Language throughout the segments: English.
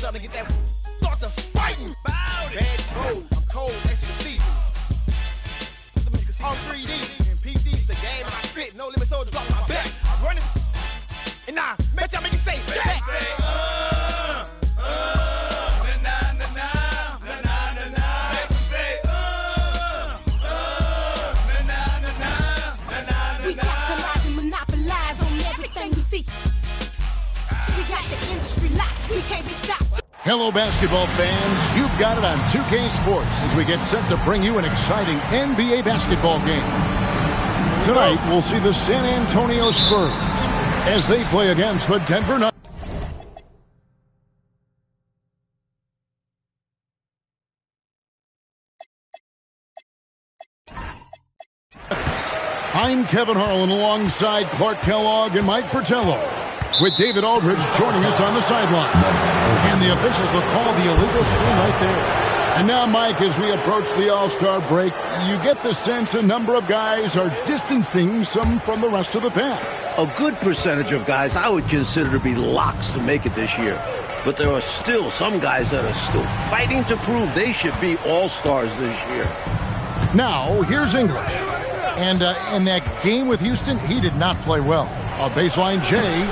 something to get that start to fighting. Bad road, I'm cold, as you can see. On 3D, and PC, the game, and I spit. No limit, so drop my back. I run this, and I bet y'all make it say back. We capitalize and monopolize on everything we see. We got the industry locked, we can't be stopped. Hello, basketball fans. You've got it on 2K Sports as we get set to bring you an exciting NBA basketball game. Tonight, we'll see the San Antonio Spurs as they play against the Denver Nuggets. I'm Kevin Harlan alongside Clark Kellogg and Mike Fratello, with David Aldridge joining us on the sideline. And the officials will call the illegal screen right there. And now, Mike, as we approach the All-Star break, you get the sense a number of guys are distancing some from the rest of the pack. A good percentage of guys I would consider to be locks to make it this year. But there are still some guys that are still fighting to prove they should be All-Stars this year. Now, here's English. And in that game with Houston, he did not play well. A baseline J.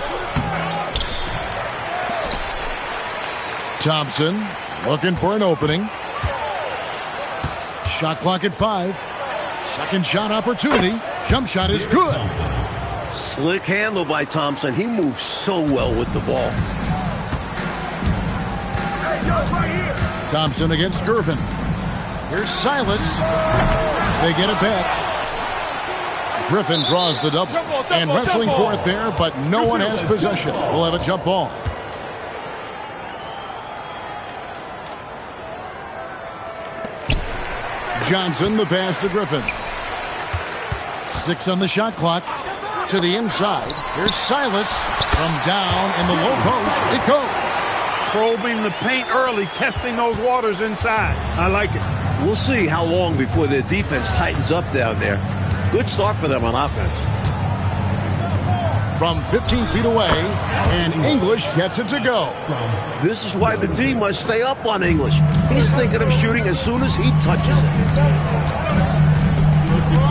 Thompson looking for an opening. Shot clock at 5. Second shot opportunity. Jump shot is good. Slick handle by Thompson. He moves so well with the ball. Thompson against Gervin. Here's Silas. They get it back. Griffin draws the double. And wrestling for it there, but no one has possession. We'll have a jump ball. Johnson, the pass to Griffin. 6 on the shot clock. To the inside. Here's Silas. From down in the low post. It goes. Probing the paint early, testing those waters inside. I like it. We'll see how long before their defense tightens up down there. Good start for them on offense. From 15 feet away, and English gets it to go. This is why the D must stay up on English. He's thinking of shooting as soon as he touches it.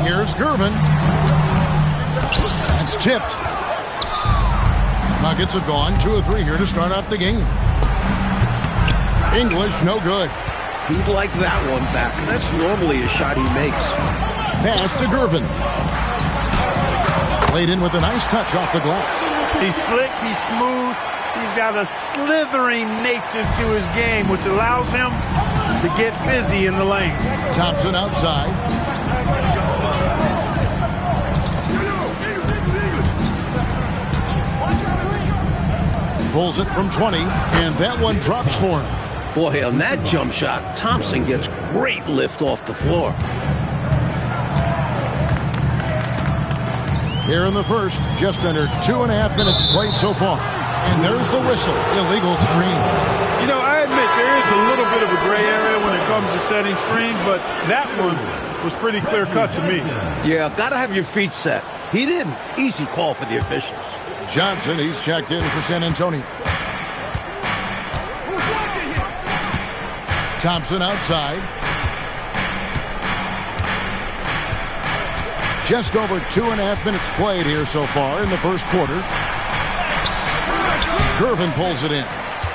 Here's Gervin. It's tipped. Nuggets have gone 2 of 3 here to start out the game. English, no good. He'd like that one back. That's normally a shot he makes. Pass to Gervin. Played in with a nice touch off the glass. He's slick, he's smooth. He's got a slithering nature to his game, which allows him to get busy in the lane. Thompson outside. Pulls it from 20, and that one drops for him. Boy, on that jump shot, Thompson gets great lift off the floor. Here in the first, just under 2.5 minutes played so far. And there's the whistle, illegal screen. You know, I admit there is a little bit of a gray area when it comes to setting screens, but that one was pretty clear cut to me. Yeah, gotta have your feet set. He didn't. Easy call for the officials. Johnson, he's checked in for San Antonio. Thompson outside. Just over 2.5 minutes played here so far in the first quarter. Gervin pulls it in.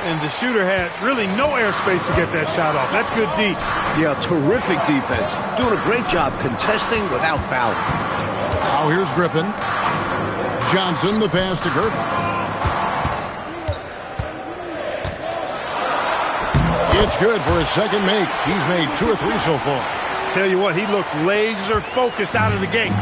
And the shooter had really no airspace to get that shot off. That's good D. Yeah, terrific defense. Doing a great job contesting without fouling. Now here's Griffin. Johnson, the pass to Gervin. It's good for his second make. He's made 2 or 3 so far. Tell you what, he looks laser focused out of the gate.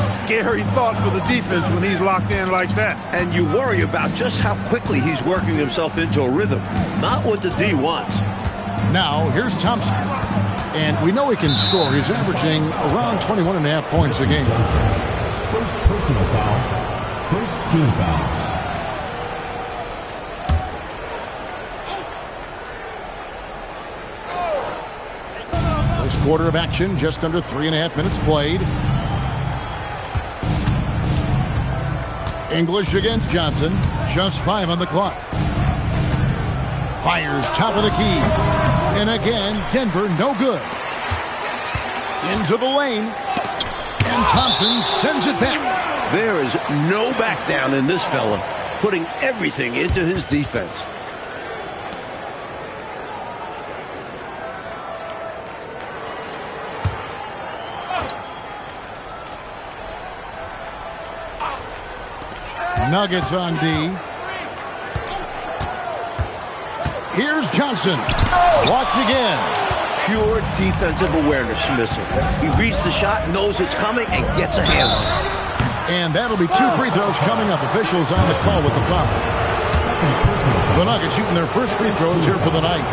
Scary thought for the defense when he's locked in like that. And you worry about just how quickly he's working himself into a rhythm. Not what the D wants. Now, here's Thompson. And we know he can score. He's averaging around 21.5 points a game. First personal foul. First team foul. Quarter of action, just under 3.5 minutes played. English against Johnson, just 5 on the clock. Fires top of the key. And again, Denver no good. Into the lane. And Thompson sends it back. There is no back down in this fella, putting everything into his defense. Nuggets on D. Here's Johnson. Blocked again. Pure defensive awareness missile. He reads the shot, knows it's coming, and gets a hand on it. And that'll be 2 free throws coming up. Officials on the call with the foul. The Nuggets shooting their first free throws here for the night.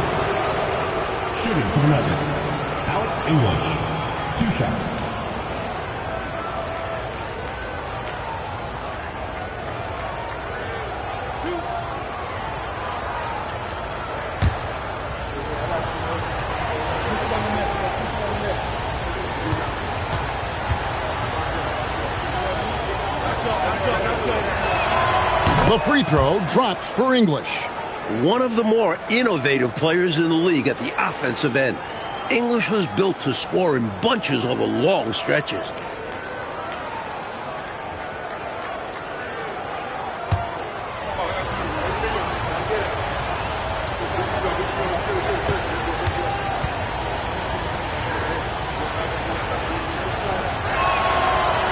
Shooting for the Nuggets, Alex English. 2 shots. The free throw drops for English. One of the more innovative players in the league at the offensive end. English was built to score in bunches over long stretches.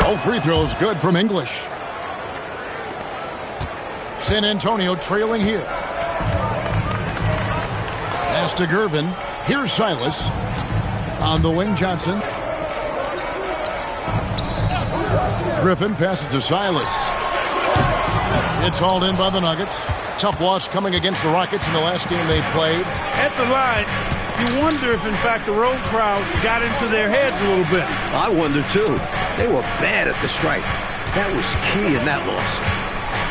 All free throws good from English. San Antonio trailing here. Pass to Gervin. Here's Silas. On the wing, Johnson. Griffin passes to Silas. It's hauled in by the Nuggets. Tough loss coming against the Rockets in the last game they played. At the line, you wonder if, in fact, the road crowd got into their heads a little bit. I wonder, too. They were bad at the stripe. That was key in that loss.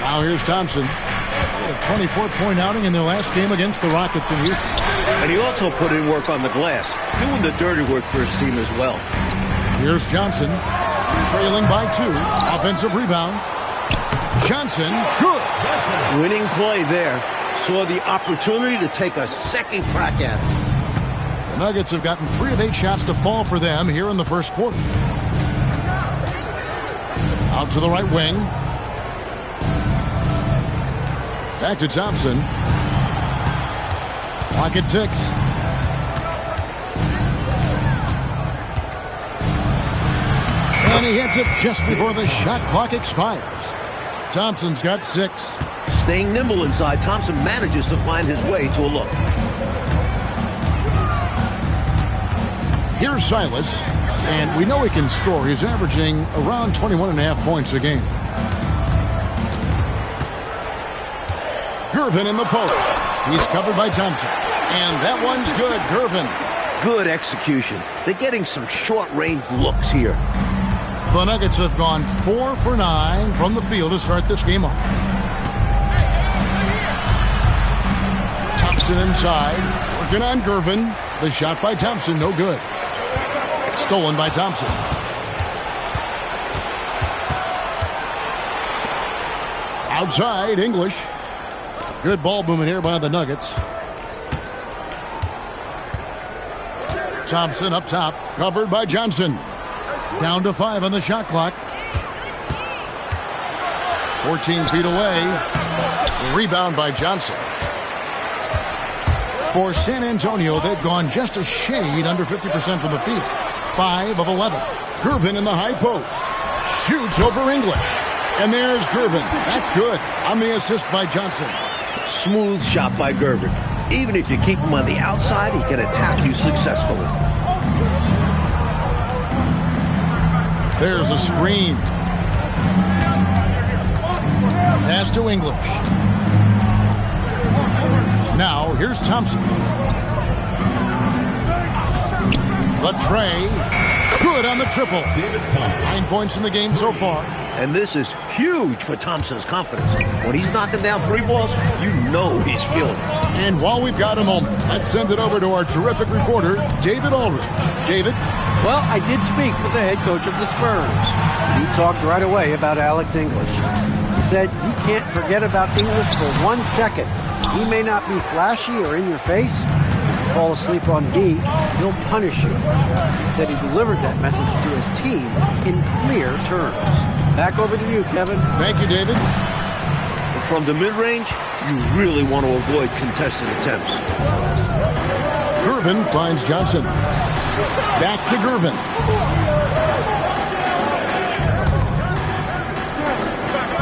Now here's Thompson. A 24-point outing in their last game against the Rockets in Houston. And he also put in work on the glass, doing the dirty work for his team as well. Here's Johnson, trailing by 2. Offensive rebound. Johnson, good. Winning play there. Saw the opportunity to take a second crack at it. The Nuggets have gotten 3 of 8 shots to fall for them here in the first quarter. Out to the right wing. Back to Thompson. Clock at 6. And he hits it just before the shot clock expires. Thompson's got 6. Staying nimble inside, Thompson manages to find his way to a look. Here's Silas, and we know he can score. He's averaging around 21.5 points a game. Gervin in the post. He's covered by Thompson. And that one's good. Gervin. Good execution. They're getting some short-range looks here. The Nuggets have gone 4 for 9 from the field to start this game off. Thompson inside. Working on Gervin. The shot by Thompson, no good. Stolen by Thompson. Outside, English. Good ball movement here by the Nuggets. Thompson up top, covered by Johnson. Down to 5 on the shot clock. 14 feet away. Rebound by Johnson. For San Antonio, they've gone just a shade under 50% from the field. 5 of 11. Gervin in the high post. Shoots over English. And there's Gervin. That's good. On the assist by Johnson. Smooth shot by Gervin. Even if you keep him on the outside, he can attack you successfully. There's a screen. Pass to English. Now, here's Thompson. The tray. Good on the triple. 9 points in the game so far. And this is huge for Thompson's confidence. When he's knocking down 3 balls, you know he's feeling it. And while we've got a moment, let's send it over to our terrific reporter, David Aldridge. David? Well, I did speak with the head coach of the Spurs. He talked right away about Alex English. He said, you can't forget about English for 1 second. He may not be flashy or in your face. If you fall asleep on D, he'll punish you. He said he delivered that message to his team in clear terms. Back over to you, Kevin. Thank you, David. From the mid-range, you really want to avoid contested attempts. Gervin finds Johnson. Back to Gervin.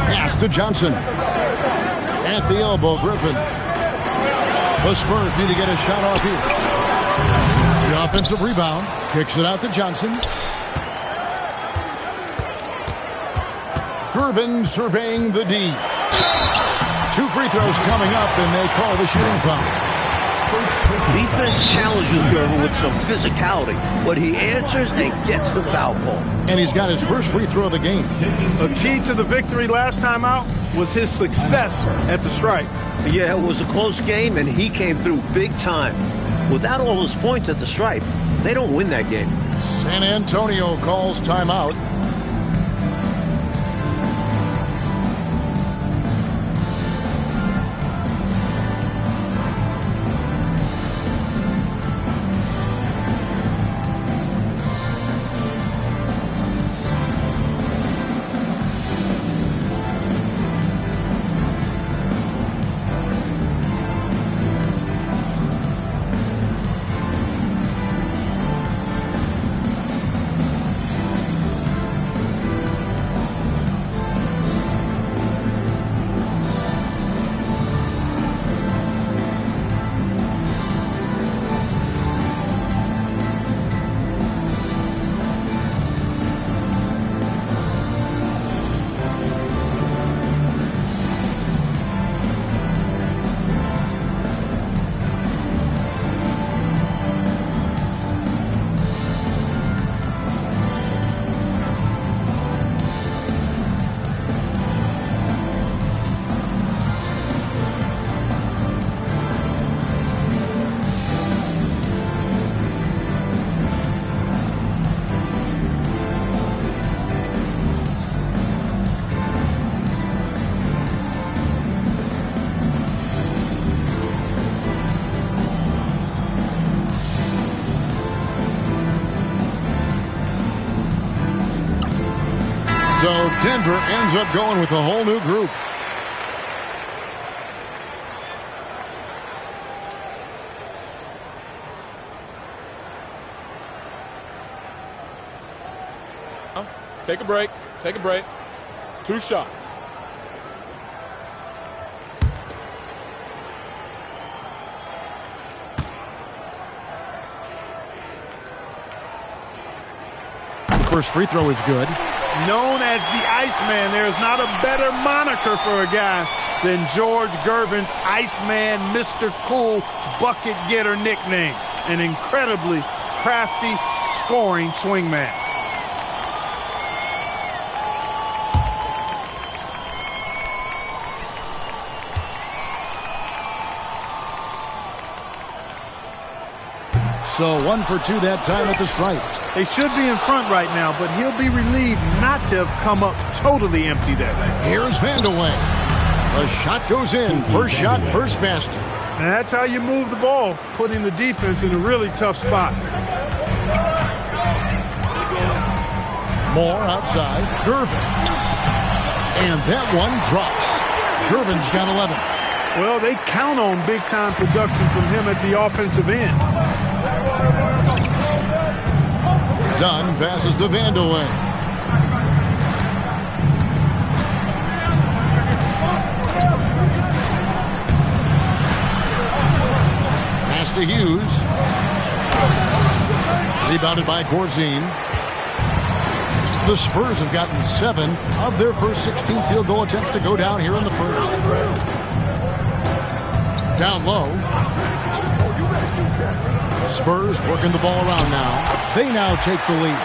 Pass to Johnson. At the elbow, Griffin. The Spurs need to get a shot off here. The offensive rebound. Kicks it out to Johnson. Gervin surveying the D. 2 free throws coming up, and they call the shooting foul. Defense challenges Gervin with some physicality, but he answers and gets the foul call. And he's got his first free throw of the game. A key to the victory last time out was his success at the stripe. Yeah, it was a close game, and he came through big time. Without all his points at the stripe, they don't win that game. San Antonio calls timeout. So Denver ends up going with a whole new group. Take a break. Take a break. 2 shots. The first free throw is good. Known as the Iceman, there is not a better moniker for a guy than George Gervin's Iceman Mr. Cool Bucket Getter nickname. An incredibly crafty scoring swingman. So 1 for 2 that time at the stripe. They should be in front right now, but he'll be relieved not to have come up totally empty there. Here's Vandeweghe. The shot goes in. First shot, first basket. And that's how you move the ball, putting the defense in a really tough spot. Moore outside. Gervin. And that one drops. Gervin's got 11. Well, they count on big-time production from him at the offensive end. Dunn passes to Vandeweghe. Pass to Hughes. Rebounded by Corzine. The Spurs have gotten 7 of their first 16 field goal attempts to go down here in the first. Down low. Spurs working the ball around now. They now take the lead.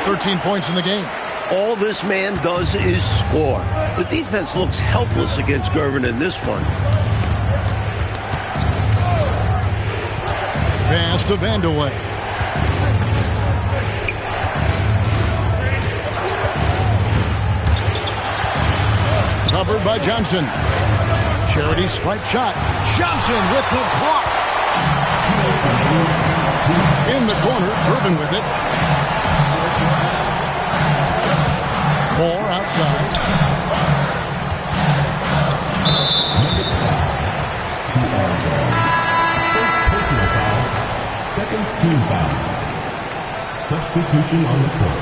13 points in the game. All this man does is score. The defense looks helpless against Gervin in this one. Pass to Vandeweghe. Covered by Johnson. Charity stripe shot. Johnson with the block. In the corner, Irvin with it. Moore outside. First personal foul. Second team foul. Substitution on the court.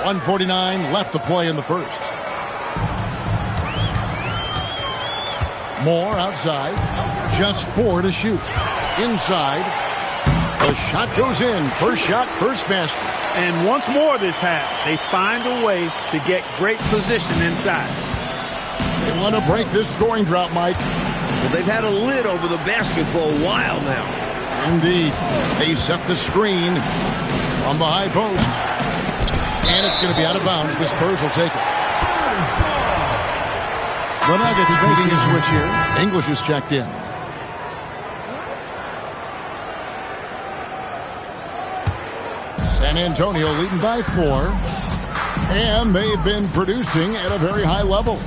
.149 left to play in the first. Moore outside. Just 4 to shoot. Inside. The shot goes in. First shot, first basket. And once more this half, they find a way to get great position inside. They want to break this scoring drought, Mike. Well, they've had a lid over the basket for a while now. Indeed. They set the screen on the high post. And it's going to be out of bounds. The Spurs will take it. The Nuggets making a switch here. English is checked in. San Antonio leading by 4. And they've been producing at a very high level.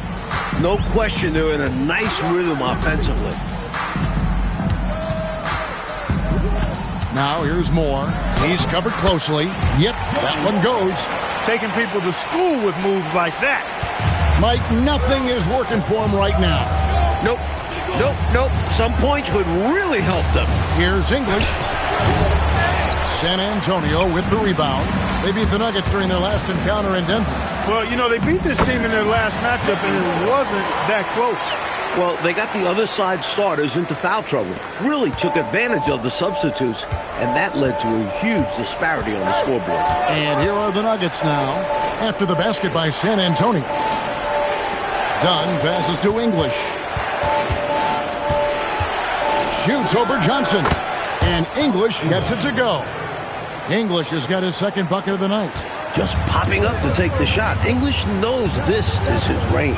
No question, they're in a nice rhythm offensively. Now here's Moore. He's covered closely. Yep, that one goes. Taking people to school with moves like that. Mike, nothing is working for him right now. Nope. Some points would really help them. Here's English. San Antonio with the rebound. They beat the Nuggets during their last encounter in Denver. Well, you know, they beat this team in their last matchup, and it wasn't that close. Well, they got the other side starters into foul trouble. Really took advantage of the substitutes, and that led to a huge disparity on the scoreboard. And here are the Nuggets now, after the basket by San Antonio. Dunn passes to English. Shoots over Johnson. And English gets it to go. English has got his second bucket of the night. Just popping up to take the shot. English knows this is his range.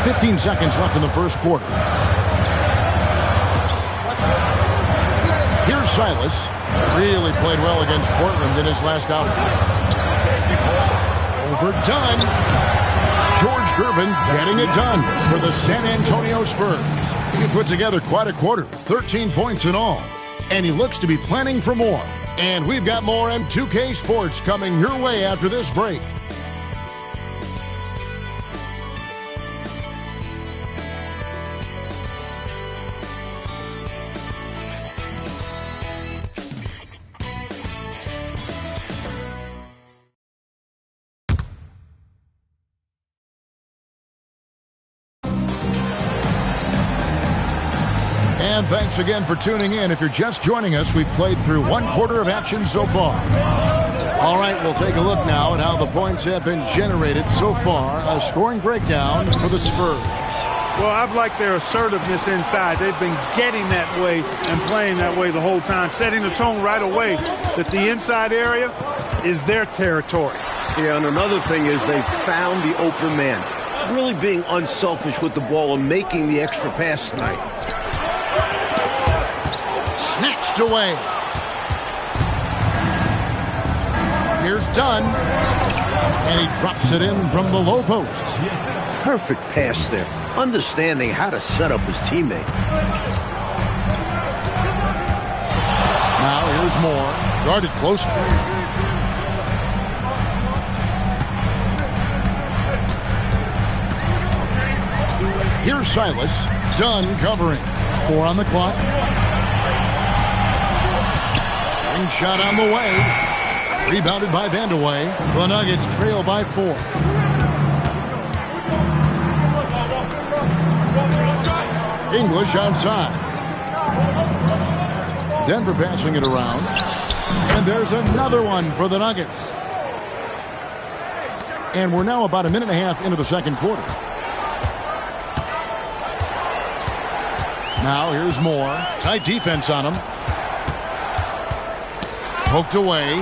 15 seconds left in the first quarter. Here's Silas. Really played well against Portland in his last outing. Overdone. George Gervin getting it done for the San Antonio Spurs. He put together quite a quarter, 13 points in all. And he looks to be planning for more. And we've got more M2K Sports coming your way after this break. And thanks again for tuning in. If you're just joining us, we've played through one quarter of action so far. All right, we'll take a look now at how the points have been generated so far. A scoring breakdown for the Spurs. Well, I've liked their assertiveness inside. They've been getting that way and playing that way the whole time, setting the tone right away that the inside area is their territory. Yeah, and another thing is they found the open man. Really being unselfish with the ball and making the extra pass tonight. Snatched away. Here's Dunn. And he drops it in from the low post. Perfect pass there. Understanding how to set up his teammate. Now here's Moore. Guarded closely. Here's Silas. Dunn covering. 4 on the clock. Ring shot on the way. Rebounded by Vandeweghe. The Nuggets trail by 4. English outside. Denver passing it around. And there's another one for the Nuggets. And we're now about a minute and a half into the second quarter. Now here's Moore. Tight defense on him. Poked away.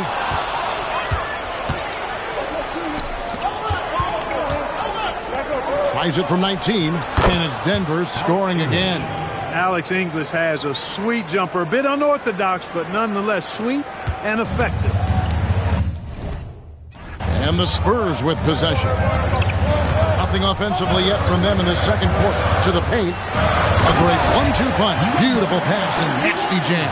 Tries it from 19. And it's Denver scoring again. Alex English has a sweet jumper, a bit unorthodox, but nonetheless sweet and effective. And the Spurs with possession. Nothing offensively yet from them in the second quarter. To the paint. A great 1-2 punch. Beautiful pass and nasty jam.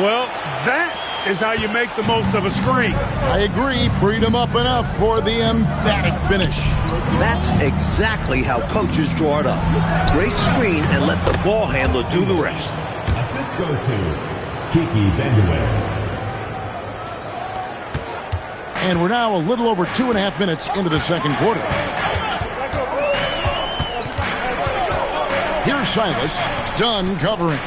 Well, that is how you make the most of a screen. I agree. Freed him up enough for the emphatic finish. That's exactly how coaches draw it up. Great screen and let the ball handler do the rest. Assist goes to Kiki Vanderway. And we're now a little over 2.5 minutes into the second quarter. Here's Silas. Dunn covering.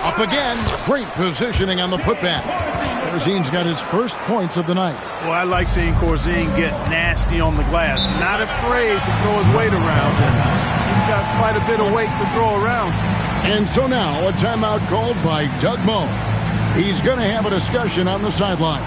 Up again. Great positioning on the putback. Corzine's got his first points of the night. Well, I like seeing Corzine get nasty on the glass. Not afraid to throw his weight around. And he's got quite a bit of weight to throw around. And so now a timeout called by Doug Moe. He's going to have a discussion on the sideline.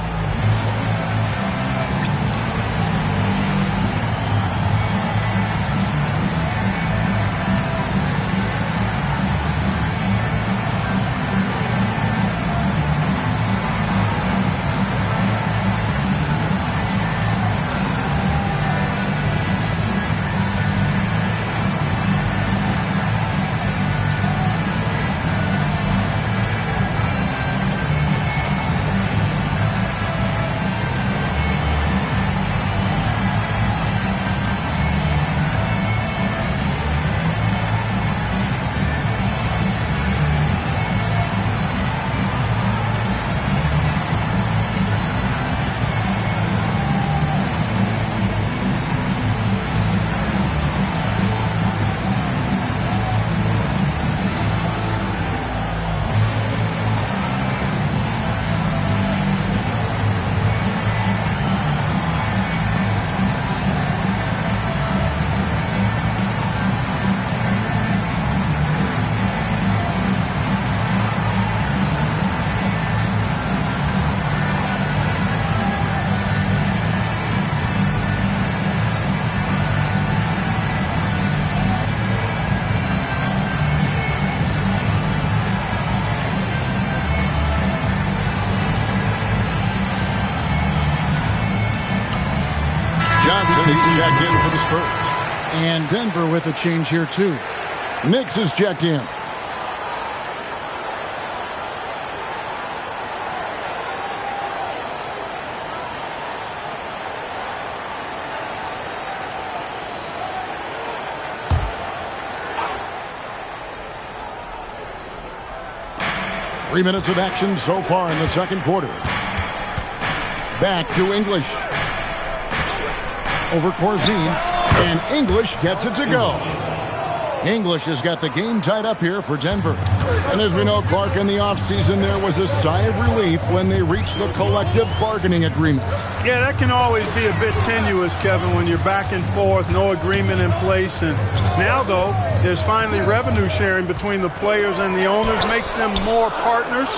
He's checked in for the Spurs. And Denver with a change here, too. Knicks is checked in. Three minutes of action so far in the second quarter. Back to English. Over Corzine, and English gets it to go. English has got the game tied up here for Denver. And as we know, Clark, in the offseason, there was a sigh of relief when they reached the collective bargaining agreement. Yeah, that can always be a bit tenuous, Kevin, when you're back and forth, no agreement in place. And now, though, there's finally revenue sharing between the players and the owners, makes them more partners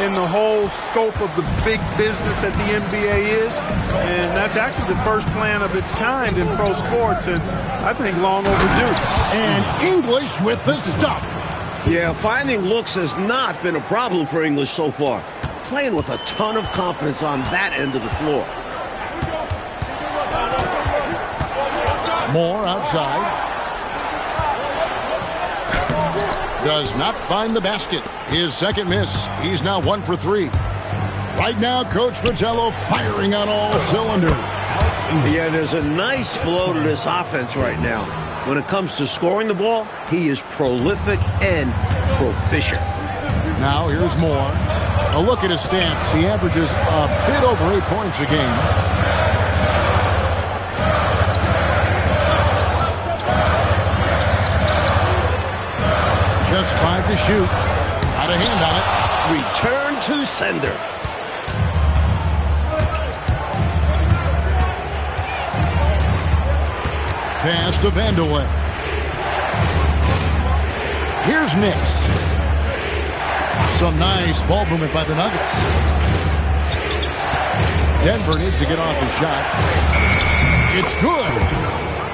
in the whole scope of the big business that the NBA is. And that's actually the first plan of its kind in pro sports, and I think long overdue. And English with the stuff. Yeah, finding looks has not been a problem for English so far. Playing with a ton of confidence on that end of the floor. Moore outside. Does not find the basket. His second miss. He's now 1 for 3. Right now, Coach Fratello firing on all cylinders. Yeah, there's a nice flow to this offense right now. When it comes to scoring the ball, he is prolific and proficient. Now here's Moore. A look at his stats. He averages a bit over 8 points a game. Just 5 to shoot. Got a hand on it. Return to sender. Pass to Vanderway. Here's Knicks. Some nice ball movement by the Nuggets. Denver needs to get off the shot. It's good.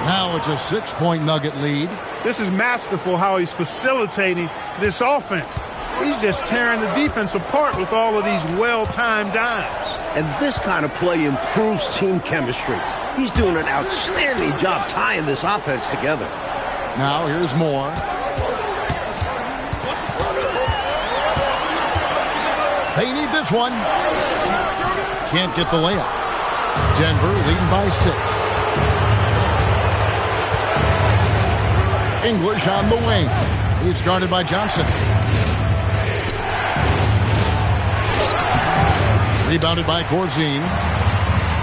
Now it's a 6-point Nugget lead. This is masterful how he's facilitating this offense. He's just tearing the defense apart with all of these well-timed dimes. And this kind of play improves team chemistry. He's doing an outstanding job tying this offense together. Now here's Moore. They need this one. Can't get the layup. Denver leading by 6. English on the wing. He's guarded by Johnson. Rebounded by Corzine.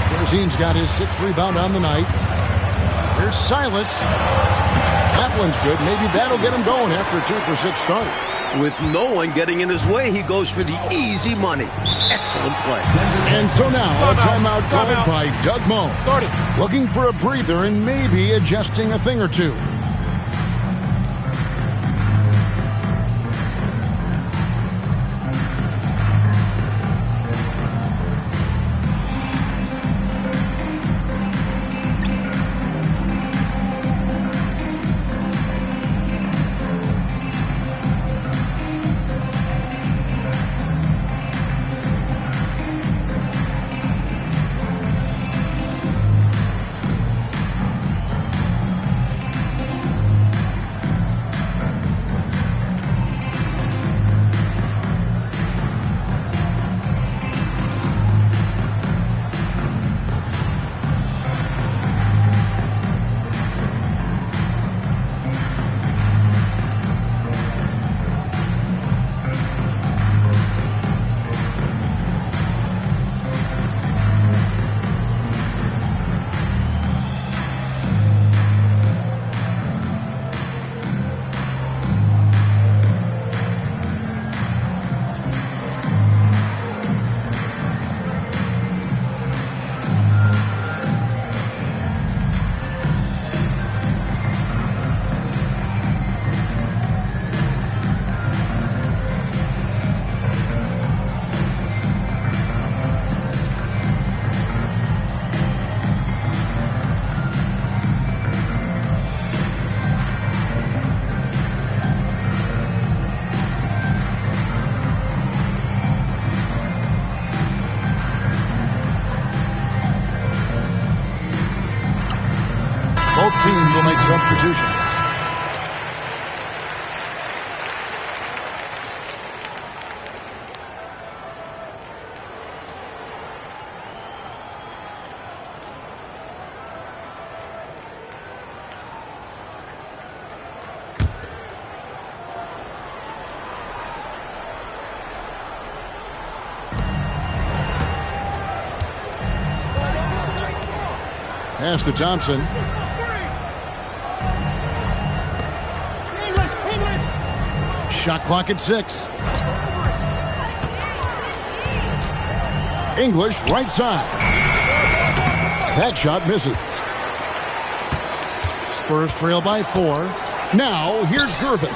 Corzine's got his 6th rebound on the night. Here's Silas. That one's good. Maybe that'll get him going after a 2-for-6 start. With no one getting in his way, he goes for the easy money. Excellent play. And so now, a timeout called by Doug Moe. Looking for a breather and maybe adjusting a thing or two. Both teams will make substitutions. Pass to Thompson. Shot clock at 6. English right side. That shot misses. Spurs trail by 4. Now here's Gervin.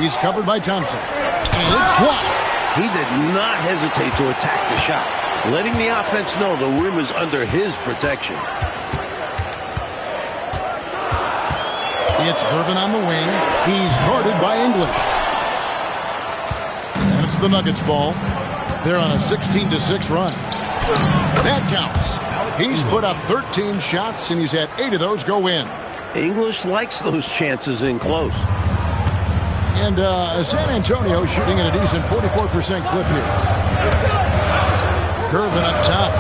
He's covered by Thompson. And it's blocked. He did not hesitate to attack the shot, letting the offense know the rim is under his protection. It's Gervin on the wing. He's guarded by English. And it's the Nuggets ball. They're on a 16-6 run. That counts. He's put up 13 shots, and he's had 8 of those go in. English likes those chances in close. And San Antonio shooting at a decent 44% clip here. Gervin up top.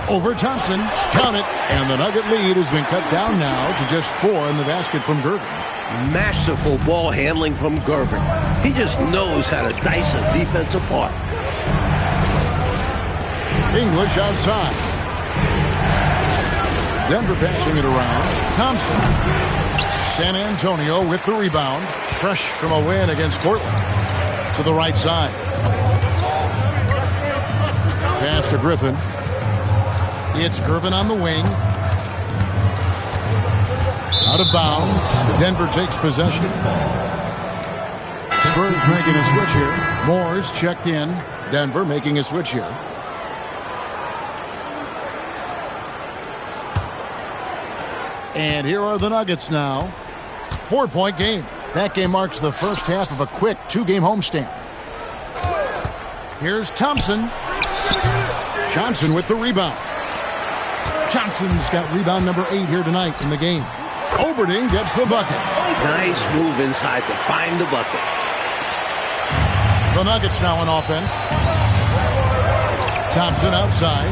Over Thompson, count it, and the Nugget lead has been cut down now to just 4 in the basket from Gervin. Masterful ball handling from Gervin. He just knows how to dice a defense apart. English outside. Denver passing it around. Thompson. San Antonio with the rebound. Fresh from a win against Portland. To the right side. Pass to Griffin. It's Gervin on the wing. Out of bounds. Denver takes possession. Spurs making a switch here. Moore's checked in. Denver making a switch here. And here are the Nuggets now. 4-point game. That game marks the first half of a quick 2-game homestand. Here's Thompson. Johnson with the rebound. Johnson's got rebound number 8 here tonight in the game. Oberding gets the bucket. Nice move inside to find the bucket. The Nuggets now on offense. Thompson outside.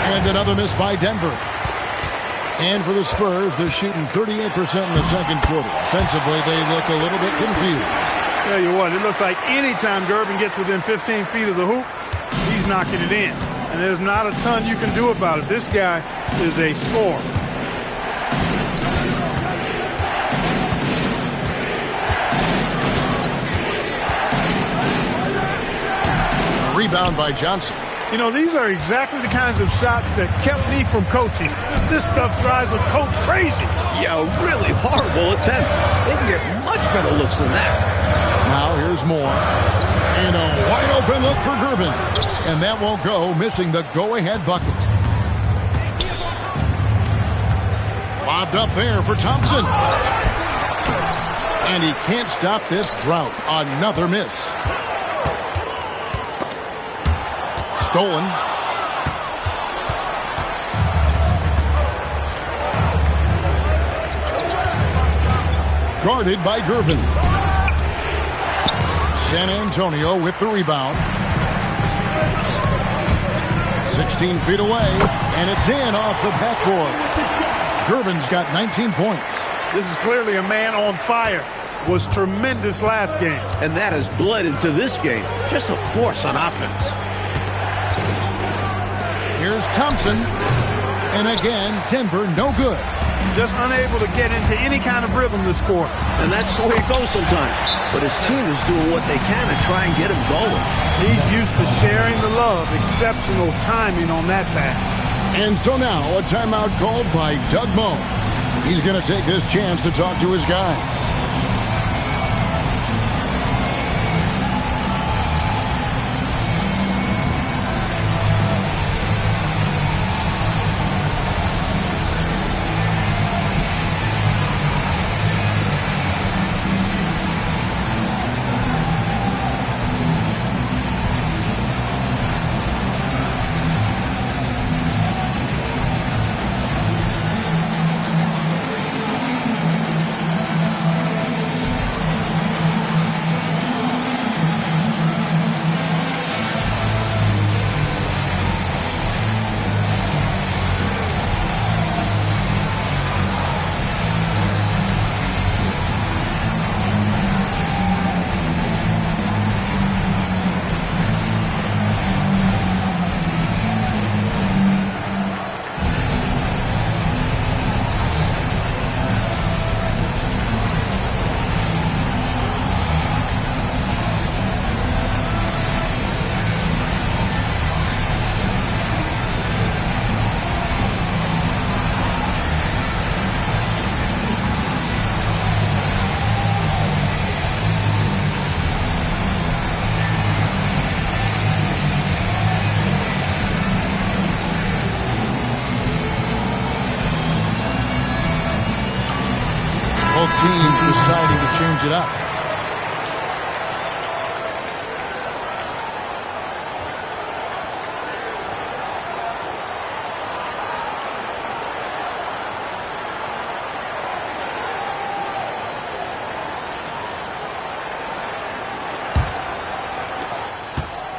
And another miss by Denver. And for the Spurs, they're shooting 38% in the second quarter. Offensively, they look a little bit confused. Tell you what, it looks like anytime Gervin gets within 15 feet of the hoop, he's knocking it in. And there's not a ton you can do about it. This guy is a scorer. Rebound by Johnson. You know, these are exactly the kinds of shots that kept me from coaching. This stuff drives a coach crazy. Yeah, a really horrible attempt. They can get much better looks than that. Now here's more. And a wide open look for Gervin. And that won't go, missing the go-ahead bucket. Lobbed up there for Thompson. And he can't stop this drought. Another miss. Stolen. Guarded by Gervin. San Antonio with the rebound. 16 feet away, and it's in off the backboard. Gervin's got 19 points. This is clearly a man on fire. Was tremendous last game. And that has bled into this game. Just a force on offense. Here's Thompson. And again, Denver no good. Just unable to get into any kind of rhythm this quarter. And that's the way it goes sometimes. But his team is doing what they can to try and get him going. He's used to sharing the love. Exceptional timing on that pass. And so now a timeout called by Doug Moe. He's going to take this chance to talk to his guys. Both teams deciding to change it up.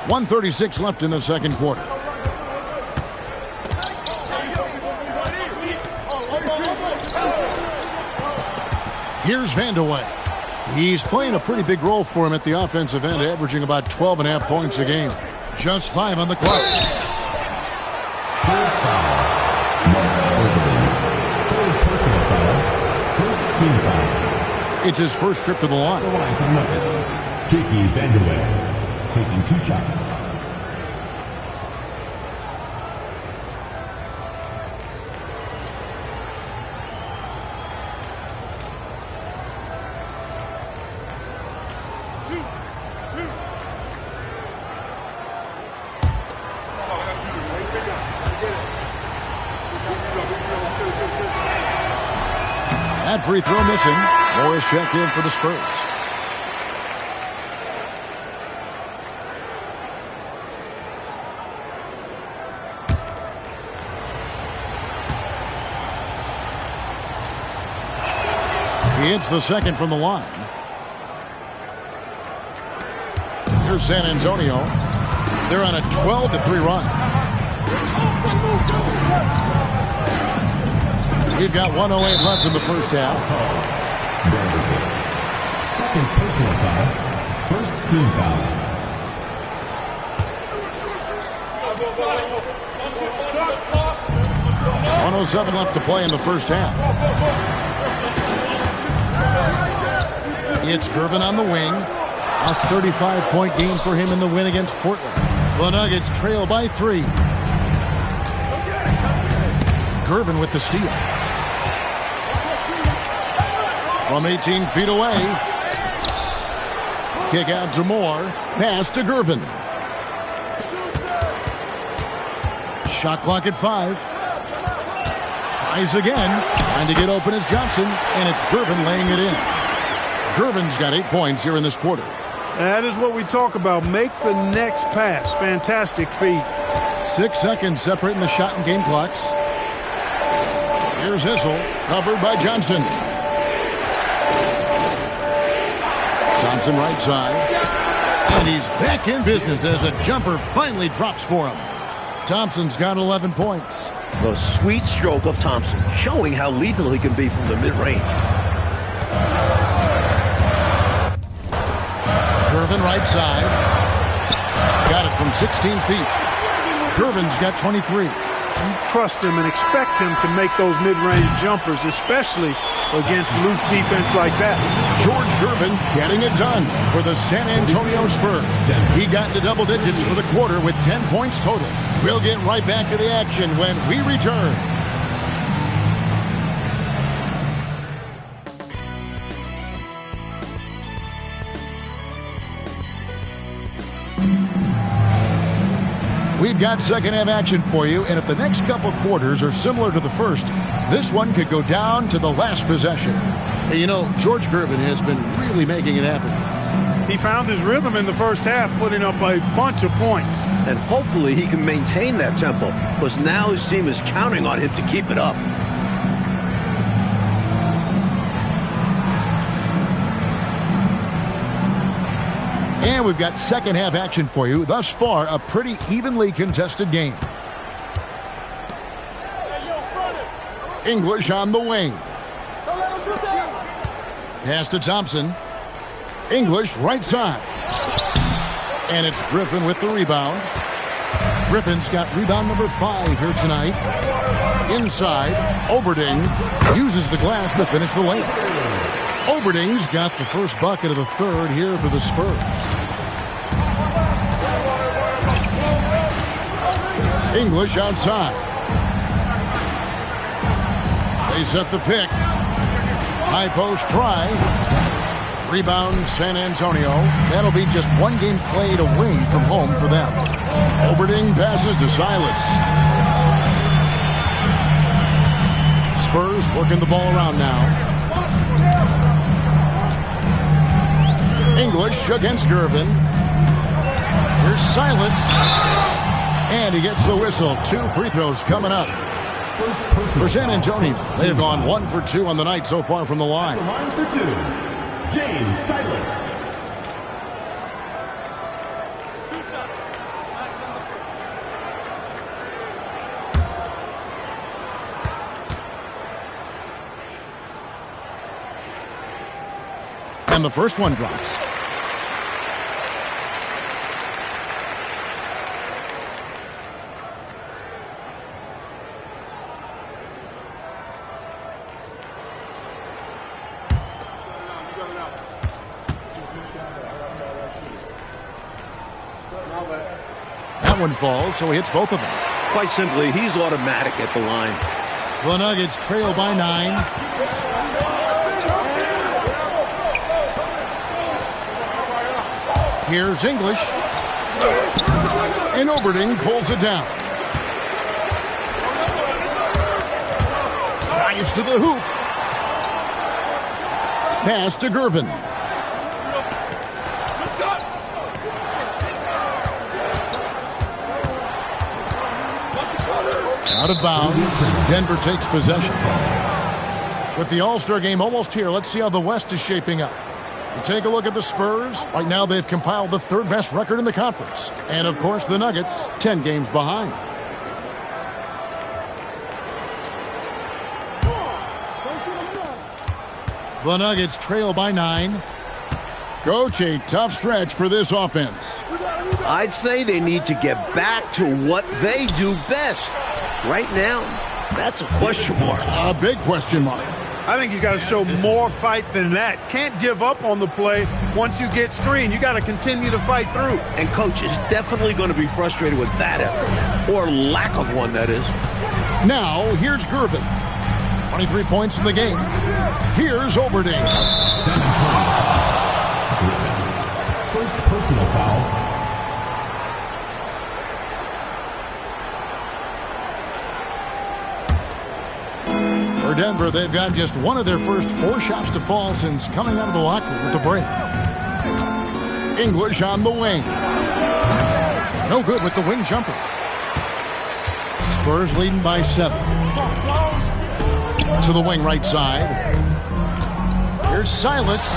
.136 left in the second quarter. Here's Vandeweghe. He's playing a pretty big role for him at the offensive end, averaging about 12.5 points a game. Just 5 on the clock. Spurs foul. Third personal foul. First team foul. It's his first trip to the line. The line for the Nuggets. Kiki Vandeweghe taking 2 shots. free throw missing. Morris checked in for the Spurs. He hits the second from the line. Here's San Antonio. They're on a 12-3 run. We've got 1:08 left in the first half. Second personal foul. First team foul. .107 left to play in the first half. It's Gervin on the wing. A 35-point game for him in the win against Portland. The Nuggets trail by 3. Gervin with the steal. From 18 feet away. Kick out to Moore. Pass to Gervin. Shot clock at 5. Tries again. Trying to get open is Johnson. And it's Gervin laying it in. Gervin's got 8 points here in this quarter. That is what we talk about. Make the next pass. Fantastic feat. 6 seconds separating the shot and game clocks. Here's Hissel, covered by Johnson. Thompson right side. And he's back in business as a jumper finally drops for him. Thompson's got 11 points. The sweet stroke of Thompson, showing how lethal he can be from the mid-range. Gervin right side. Got it from 16 feet. Gervin's got 23. You trust him and expect him to make those mid-range jumpers, especially against loose defense like that. George Gervin getting it done for the San Antonio Spurs. He got into double digits for the quarter with 10 points total. We'll get right back to the action when we return. We've got second half action for you, and if the next couple quarters are similar to the first, this one could go down to the last possession. Hey, you know, George Gervin has been really making it happen, guys. He found his rhythm in the first half, putting up a bunch of points. And hopefully he can maintain that tempo, because now his team is counting on him to keep it up. And we've got second half action for you. Thus far, a pretty evenly contested game. English on the wing. Pass to Thompson. English right side. And it's Griffin with the rebound. Griffin's got rebound number 5 here tonight. Inside, Oberding uses the glass to finish the layup. Oberding's got the first bucket of the third here for the Spurs. English outside. They set the pick. High post try. Rebound San Antonio. That'll be just one game played away from home for them. Oberding passes to Silas. Spurs working the ball around now. English against Gervin. Here's Silas. And he gets the whistle. 2 free throws coming up. For San Antonio, they have gone 1 for 2 on the night so far from the line. Line for 2, James Silas. And the first one drops. That one falls, so he hits both of them. Quite simply, he's automatic at the line. The Nuggets trail by 9. Here's English. And Oberding pulls it down. Drives to the hoop. Pass to Gervin. Out of bounds. Denver takes possession. With the All-Star game almost here, let's see how the West is shaping up. You take a look at the Spurs. Right now they've compiled the third best record in the conference. And of course the Nuggets, 10 games behind. The Nuggets trail by 9. Coach, a tough stretch for this offense. I'd say they need to get back to what they do best. Right now, that's a question mark. A big question mark. I think he's got to show more fight than that. Can't give up on the play once you get screened. You got to continue to fight through. And Coach is definitely going to be frustrated with that effort. Or lack of one, that is. Now, here's Gervin. 23 points in the game. Here's Oberding. First personal foul. For Denver, they've got just one of their first 4 shots to fall since coming out of the locker room with the break. English on the wing. No good with the wing jumper. Spurs leading by 7. To the wing right side. Here's Silas.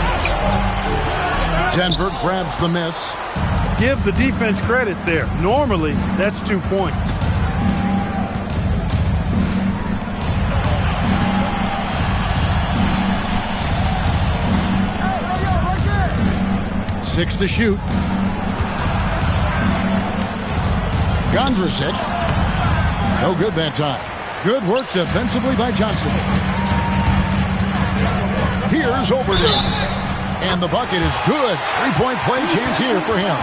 Denver grabs the miss. Give the defense credit there. Normally, that's 2 points. Six to shoot. Gondresic. No good that time. Good work defensively by Johnson. Here's Oberding. And the bucket is good. 3-point play chance here for him.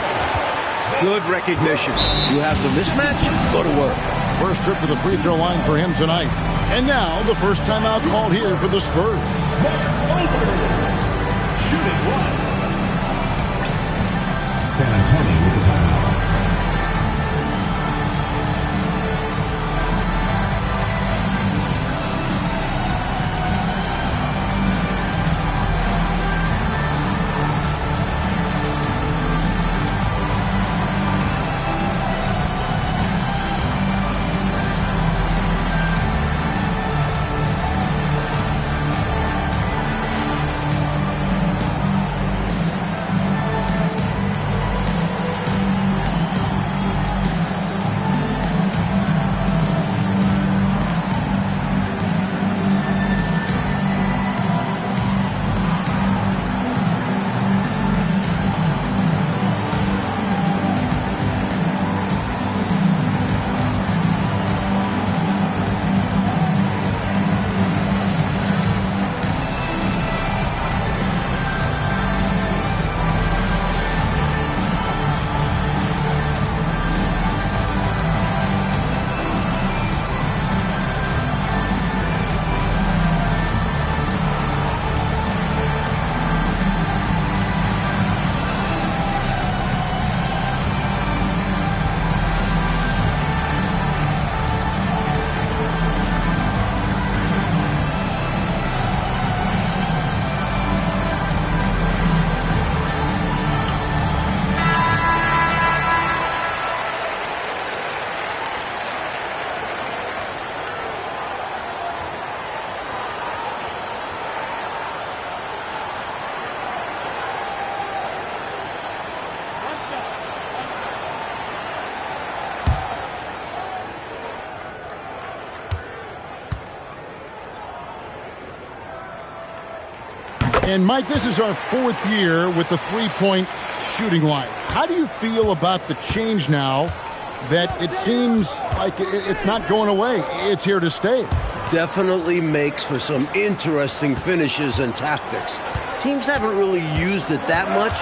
Good recognition. You have the mismatch, go to work. First trip to the free throw line for him tonight. And now the first timeout called here for the Spurs. Shooting one. San Antonio with the timeout. And, Mike, this is our 4th year with the three-point shooting line. How do you feel about the change now that it seems like it's not going away? It's here to stay. Definitely makes for some interesting finishes and tactics. Teams haven't really used it that much.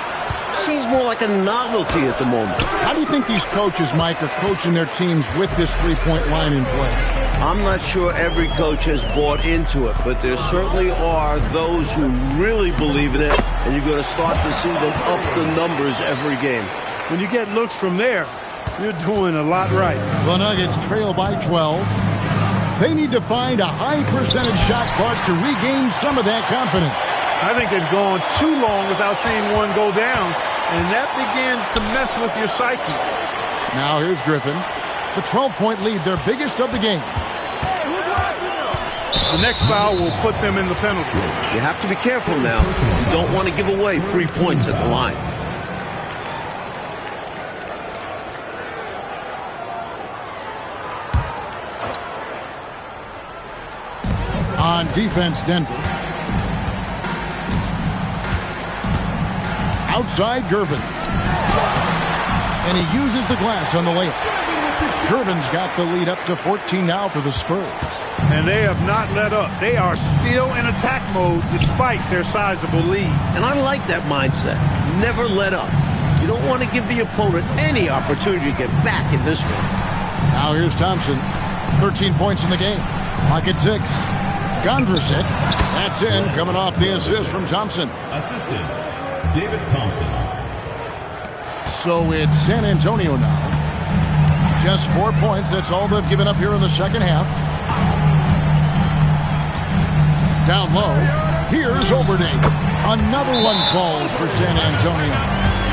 Seems more like a novelty at the moment. How do you think these coaches, Mike, are coaching their teams with this three-point line in play? I'm not sure every coach has bought into it, but there certainly are those who really believe in it, and you're going to start to see them up the numbers every game. When you get looks from there, you're doing a lot right. The Nuggets trail by 12. They need to find a high percentage shot clock to regain some of that confidence. I think they've gone too long without seeing one go down, and that begins to mess with your psyche. Now here's Griffin. The 12-point lead, their biggest of the game. The next foul will put them in the penalty. You have to be careful now. You don't want to give away free points at the line. On defense, Denver. Outside, Gervin. And he uses the glass on the layup. Gervin's got the lead up to 14 now for the Spurs. And they have not let up. They are still in attack mode despite their sizable lead. And I like that mindset. Never let up. You don't want to give the opponent any opportunity to get back in this one. Now here's Thompson. 13 points in the game. Clock at 6. Gondrasic. That's in, coming off the assist from Thompson. Assistant, David Thompson. So it's San Antonio now. Just 4 points. That's all they've given up here in the second half. Down low. Here's Oberding. Another one falls for San Antonio.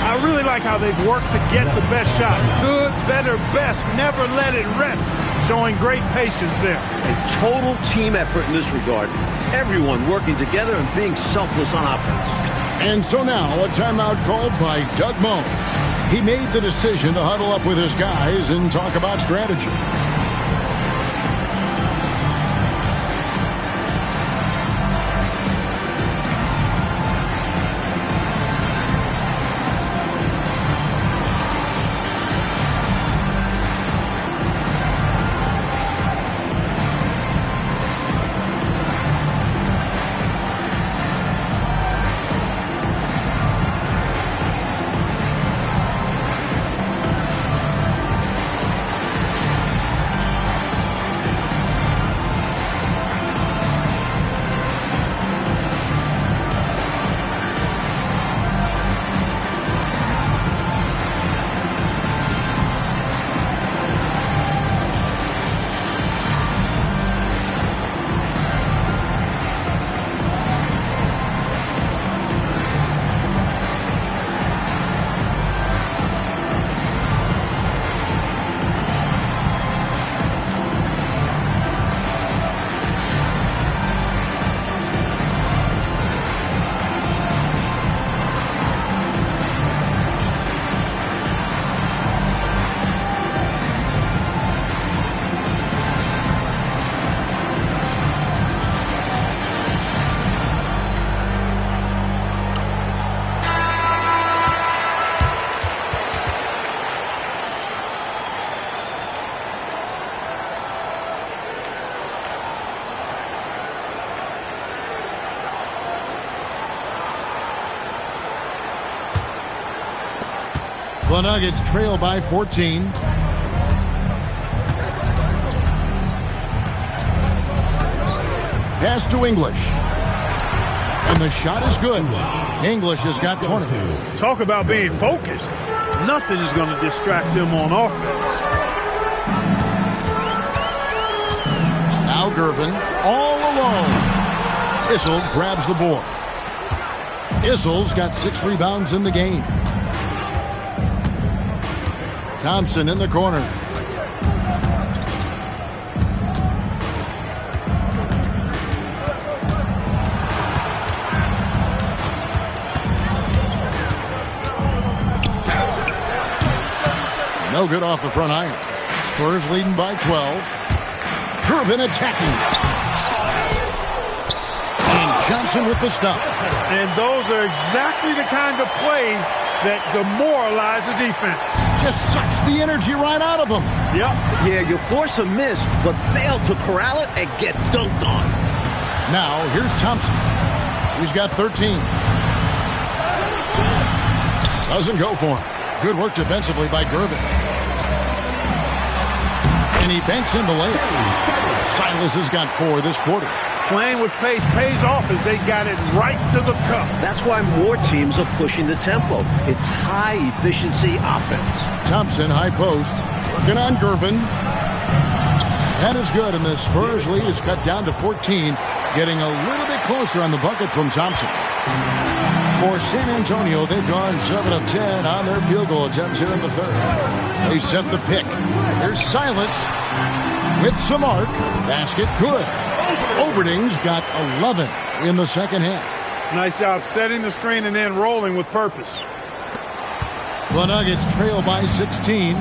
I really like how they've worked to get the best shot. Good, better, best. Never let it rest. Showing great patience there. A total team effort in this regard. Everyone working together and being selfless on offense. And so now a timeout called by Doug Moe. He made the decision to huddle up with his guys and talk about strategy. The Nuggets trail by 14. Pass to English. And the shot is good. English has got 20. Talk about being focused. Nothing is going to distract him on offense. Now Gervin all alone. Issel grabs the board. Issel's got 6 rebounds in the game. Thompson in the corner. No good off the front iron. Spurs leading by 12. Gervin attacking. And Johnson with the stop. And those are exactly the kind of plays that demoralize the defense. Just sucks the energy right out of them. Yep. Yeah, you force a miss, but fail to corral it and get dunked on. Now, here's Thompson. He's got 13. Doesn't go for him. Good work defensively by Gervin. And he banks in the layup. Silas has got 4 this quarter. Playing with pace pays off as they got it right to the cup. That's why more teams are pushing the tempo. It's high-efficiency offense. Thompson, high post. Working on Gervin. That is good, and the Spurs lead is cut down to 14, getting a little bit closer on the bucket from Thompson. For San Antonio, they've gone 7 of 10 on their field goal attempts here in the third. They set the pick. There's Silas with some arc. Basket good. Oberding's got 11 in the second half. Nice job setting the screen and then rolling with purpose. The Nuggets trail by 16.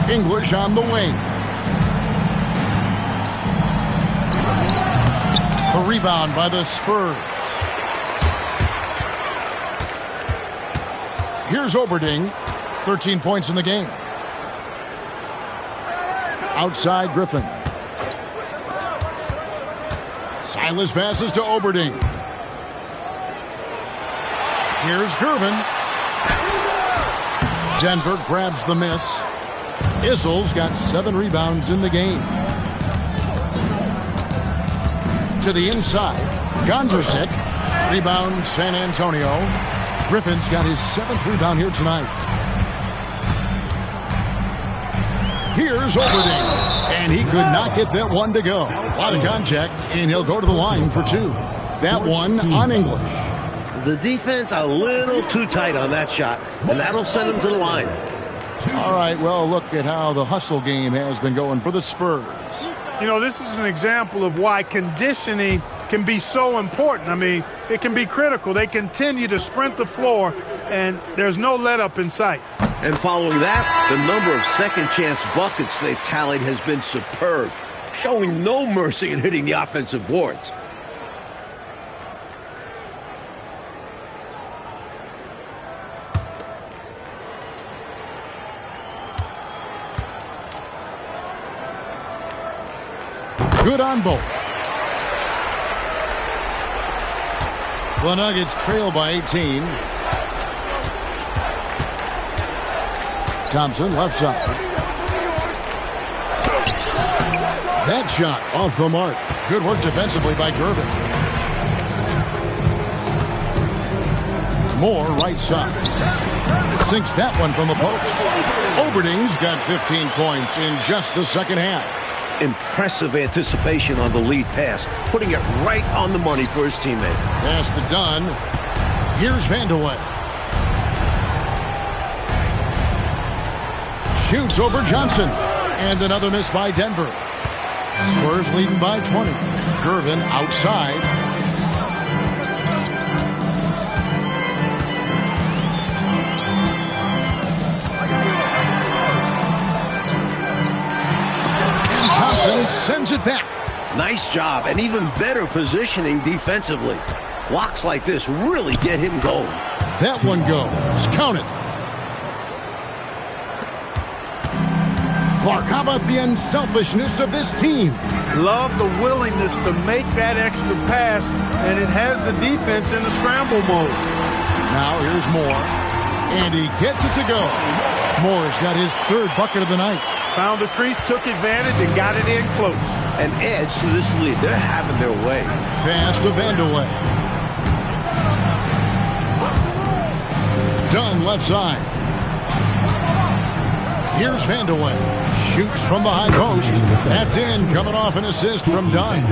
English on the wing. A rebound by the Spurs. Here's Oberding. 13 points in the game. Outside Griffin. Silas passes to Oberding. Here's Gervin. Denver grabs the miss. Issel's got 7 rebounds in the game. To the inside. Gondrzic. Rebound San Antonio. Griffin's got his 7th rebound here tonight. Here's Oberding. And he could not get that one to go. A lot of contact, and he'll go to the line for 2. That one on English. The defense a little too tight on that shot, and that'll send him to the line. All right, well, look at how the hustle game has been going for the Spurs. You know, this is an example of why conditioning can be so important. I mean, it can be critical. They continue to sprint the floor, and there's no let-up in sight. And following that, the number of second-chance buckets they've tallied has been superb, showing no mercy in hitting the offensive boards. Good on both. The Nuggets trail by 18. Thompson left side. That shot off the mark. Good work defensively by Gervin. Moore right side. Sinks that one from the post. Oberding's got 15 points in just the second half. Impressive anticipation on the lead pass, putting it right on the money for his teammate. Pass to Dunn. Here's Vandeweghe. Shoots over Johnson. And another miss by Denver. Spurs leading by 20. Gervin outside. Thompson sends it back. Nice job, and even better positioning defensively. Blocks like this really get him going. That one goes. Count it. Clark, how about the unselfishness of this team? Love the willingness to make that extra pass, and it has the defense in the scramble mode. Now here's Moore, and he gets it to go. Moore's got his 3rd bucket of the night. Found the crease, took advantage, and got it in close. An edge to this lead. They're having their way. Pass to Vandeweghe. Dunn left side. Here's Vandeweghe. Shoots from the high post. That's in, coming off an assist from Dunn.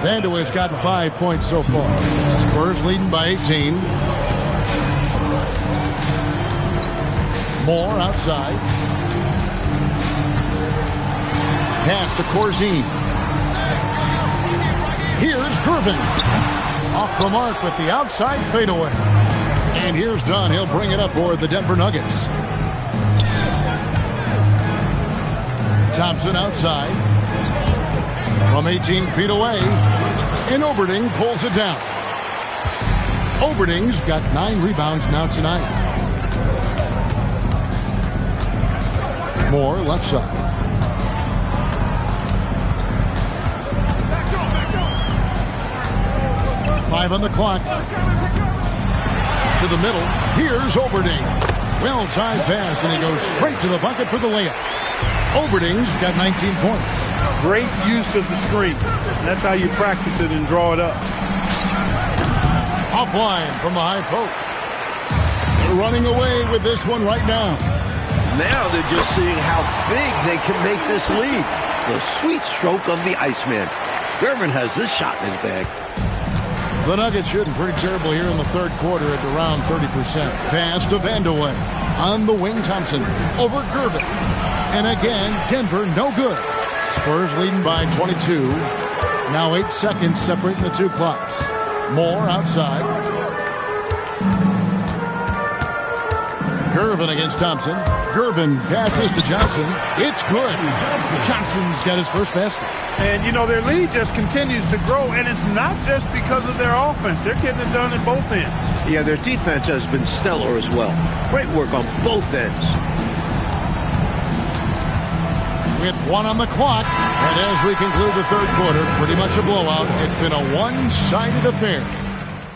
Vandeweghe's got 5 points so far. Spurs leading by 18. Moore outside. Pass to Corzine. Here's Gervin. Off the mark with the outside fadeaway. And here's Dunn. He'll bring it up for the Denver Nuggets. Thompson outside. From 18 feet away. And Oberding pulls it down. Oberding's got 9 rebounds now tonight. Moore left side. 5 on the clock. To the middle. Here's Oberding. Well-timed pass, and he goes straight to the bucket for the layup. Oberding's got 19 points. Great use of the screen. That's how you practice it and draw it up. Offline from the high post. They're running away with this one right now. Now they're just seeing how big they can make this lead. the sweet stroke of the Iceman. Gervin has this shot in his bag. The Nuggets shooting pretty terrible here in the third quarter at around 30%. Pass to Vandeweghe. On the wing, Thompson. Over Gervin. And again, Denver no good. Spurs leading by 22. Now 8 seconds separating the two clocks. Moore outside. Gervin against Thompson. Gervin passes to Johnson. It's good. Johnson's got his first basket. And, you know, their lead just continues to grow, and it's not just because of their offense. They're getting it done at both ends. Yeah, their defense has been stellar as well. Great work on both ends. With 1 on the clock, and as we conclude the third quarter, pretty much a blowout. It's been a one-sided affair.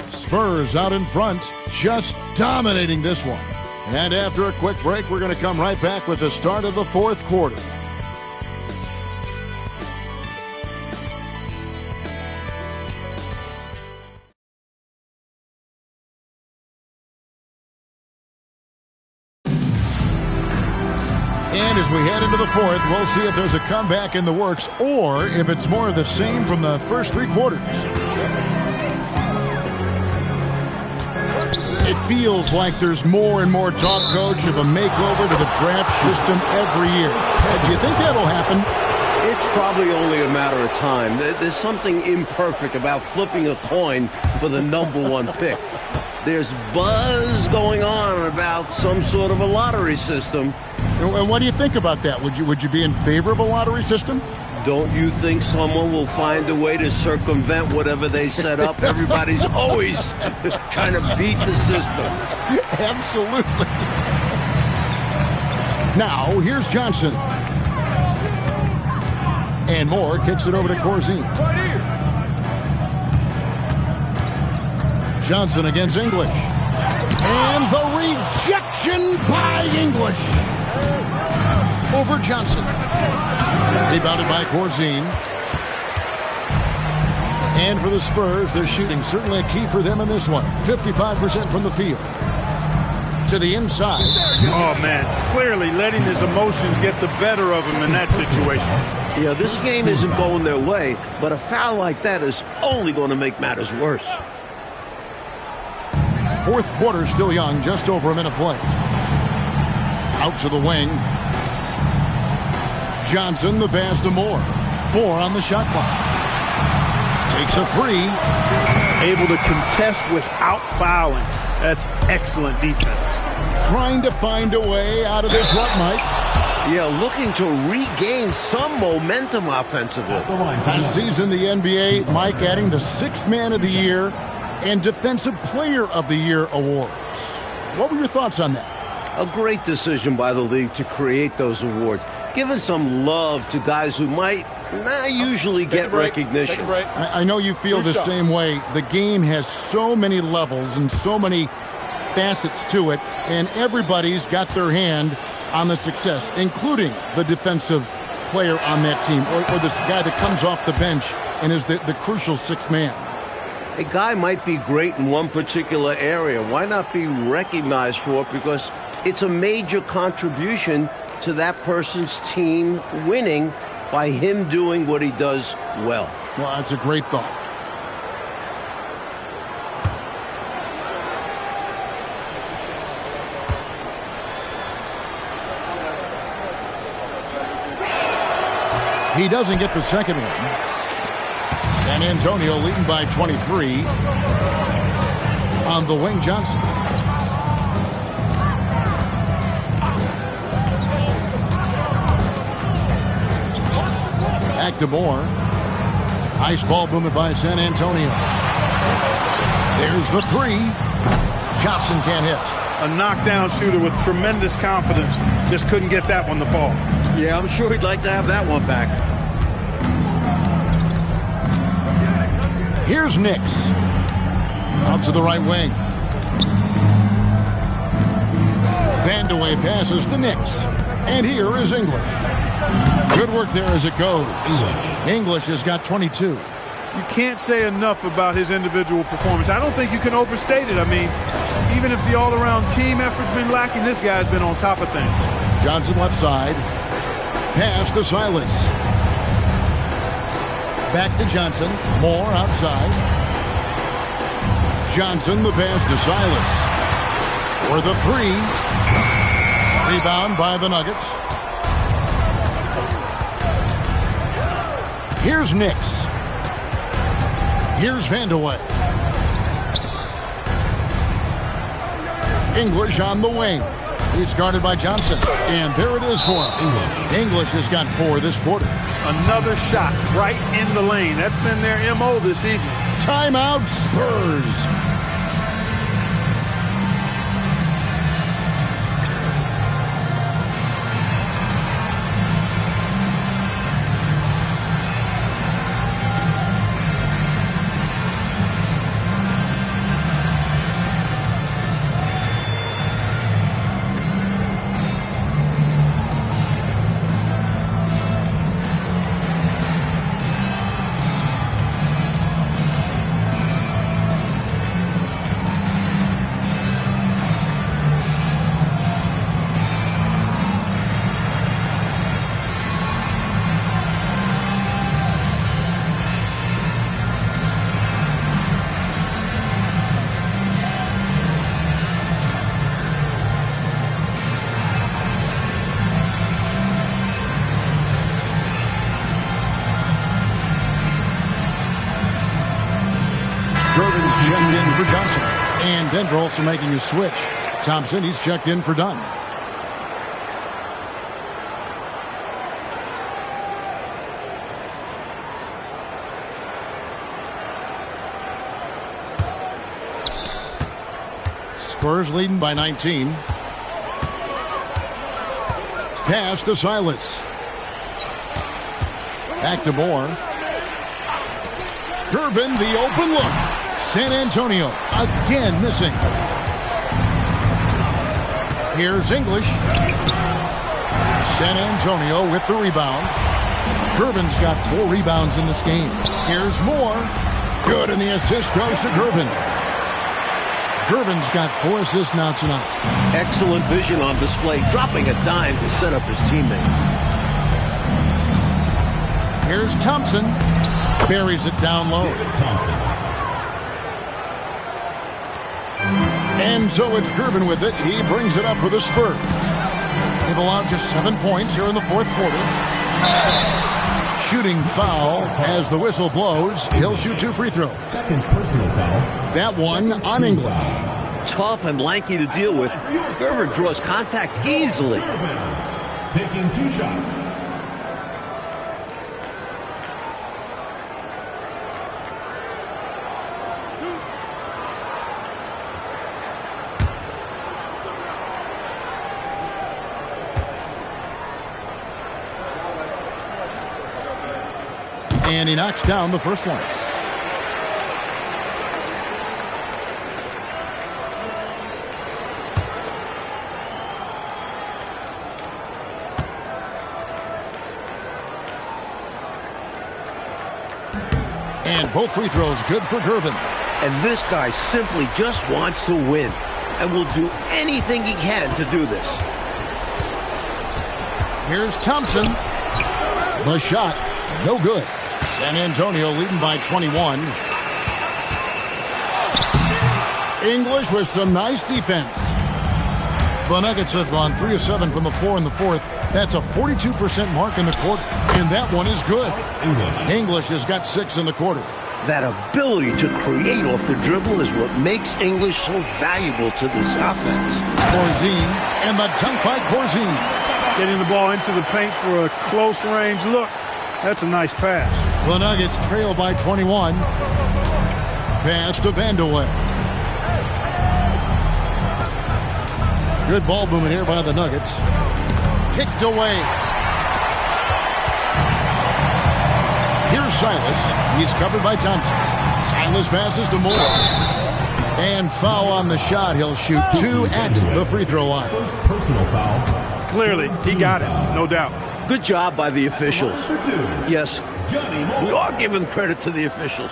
Spurs out in front, just dominating this one. And after a quick break, we're going to come right back with the start of the fourth quarter. And as we head into the fourth, we'll see if there's a comeback in the works or if it's more of the same from the first three quarters. It feels like there's more and more talk, Coach, of a makeover to the draft system every year. Do you think that'll happen? It's probably only a matter of time. There's something imperfect about flipping a coin for the #1 pick. There's buzz going on about some sort of a lottery system. And what do you think about that? Would you be in favor of a lottery system? Don't you think someone will find a way to circumvent whatever they set up? Everybody's always trying to beat the system. Absolutely. Now, here's Johnson. And Moore kicks it over to Corzine. Johnson against English. And the rejection by English. Over Johnson. Rebounded by Corzine. And for the Spurs, their shooting certainly a key for them in this one. 55% from the field. To the inside. Oh, man. Clearly letting his emotions get the better of him in that situation. Yeah, this game isn't going their way, but a foul like that is only going to make matters worse. Fourth quarter still young, just over a minute play. Out to the wing. Johnson, the pass to Moore. 4 on the shot clock. Takes a 3. Able to contest without fouling. That's excellent defense. Trying to find a way out of this rut, Mike. Yeah, looking to regain some momentum offensively. This season, the NBA, Mike adding the 6th Man of the Year and Defensive Player of the Year awards. What were your thoughts on that? A great decision by the league to create those awards, giving some love to guys who might not usually get recognition. I know you feel the same way. The game has so many levels and so many facets to it, and everybody's got their hand on the success, including the defensive player on that team, or this guy that comes off the bench and is the crucial 6th man. A guy might be great in one particular area. Why not be recognized for it? Because it's a major contribution to that person's team winning by him doing what he does well. Well, that's a great thought. He doesn't get the second one. San Antonio leading by 23. On the wing, Johnson. Back to Moore. Ice ball movement by San Antonio. There's the 3. Johnson can't hit. A knockdown shooter with tremendous confidence. Just couldn't get that one to fall. Yeah, I'm sure he'd like to have that one back. Here's Nix. Out to the right wing. Vandeweghe passes to Nix. And here is English. Good work there as it goes. English has got 22. You can't say enough about his individual performance. I don't think you can overstate it. I mean, even if the all-around team effort's been lacking, this guy's been on top of things. Johnson left side. Pass to Silas. Back to Johnson. Moore outside. Johnson, the pass to Silas. For the three. Rebound by the Nuggets. Here's Nix. Here's Vandeweghe. English on the wing. He's guarded by Johnson. And there it is for him. English has got 4 this quarter. Another shot right in the lane. That's been their MO this evening. Timeout, Spurs. Checked in for Johnson. And Denver also making a switch. Thompson, he's checked in for Dunn. Spurs leading by 19. Pass to Silas. Back to Moore. Gervin, the open look. San Antonio again missing. Here's English. San Antonio with the rebound. Gervin's got 4 rebounds in this game. Here's Moore. Good, and the assist goes to Gervin. Gervin's got 4 assists now tonight. Excellent vision on display, dropping a dime to set up his teammate. Here's Thompson. Buries it down low. And so it's Gervin with it. He brings it up for the Spurs. They've allowed just 7 points here in the fourth quarter. Shooting foul as the whistle blows. He'll shoot 2 free throws. Second personal foul. That one on English. Tough and lanky to deal with. Gervin draws contact easily. Taking 2 shots. And he knocks down the first one. And both free throws good for Gervin. And this guy simply just wants to win and will do anything he can to do this. Here's Thompson. The shot, no good. San Antonio leading by 21. English with some nice defense. The Nuggets have gone 3 of 7 from the floor in the fourth. That's a 42% mark in the quarter. And that one is good. English has got 6 in the quarter. That ability to create off the dribble is what makes English so valuable to this offense. Corzine, and the dunk by Corzine. Getting the ball into the paint for a close range look. That's a nice pass. The Nuggets trail by 21. Pass to Vandeweghe. Good ball movement here by the Nuggets. Kicked away. Here's Silas. He's covered by Thompson. Silas passes to Moore. And foul on the shot. He'll shoot 2 at the free throw line. First personal foul. Clearly, he got it, no doubt. Good job by the officials. Yes, we are giving credit to the officials.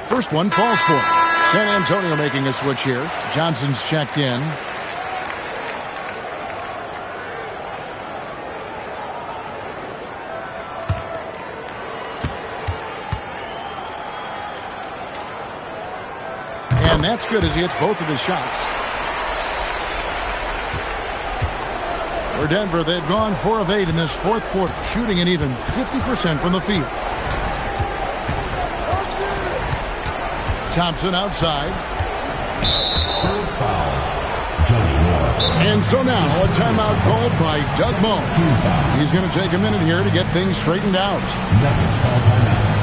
First one falls for him. San Antonio making a switch here. Johnson's checked in. And that's good as he hits both of his shots. For Denver, they've gone 4 of 8 in this fourth quarter, shooting an even 50% from the field. Thompson outside. Spurs foul. Johnny Moore. And so now a timeout called by Doug Moe. He's going to take a minute here to get things straightened out. Nuggets call timeout.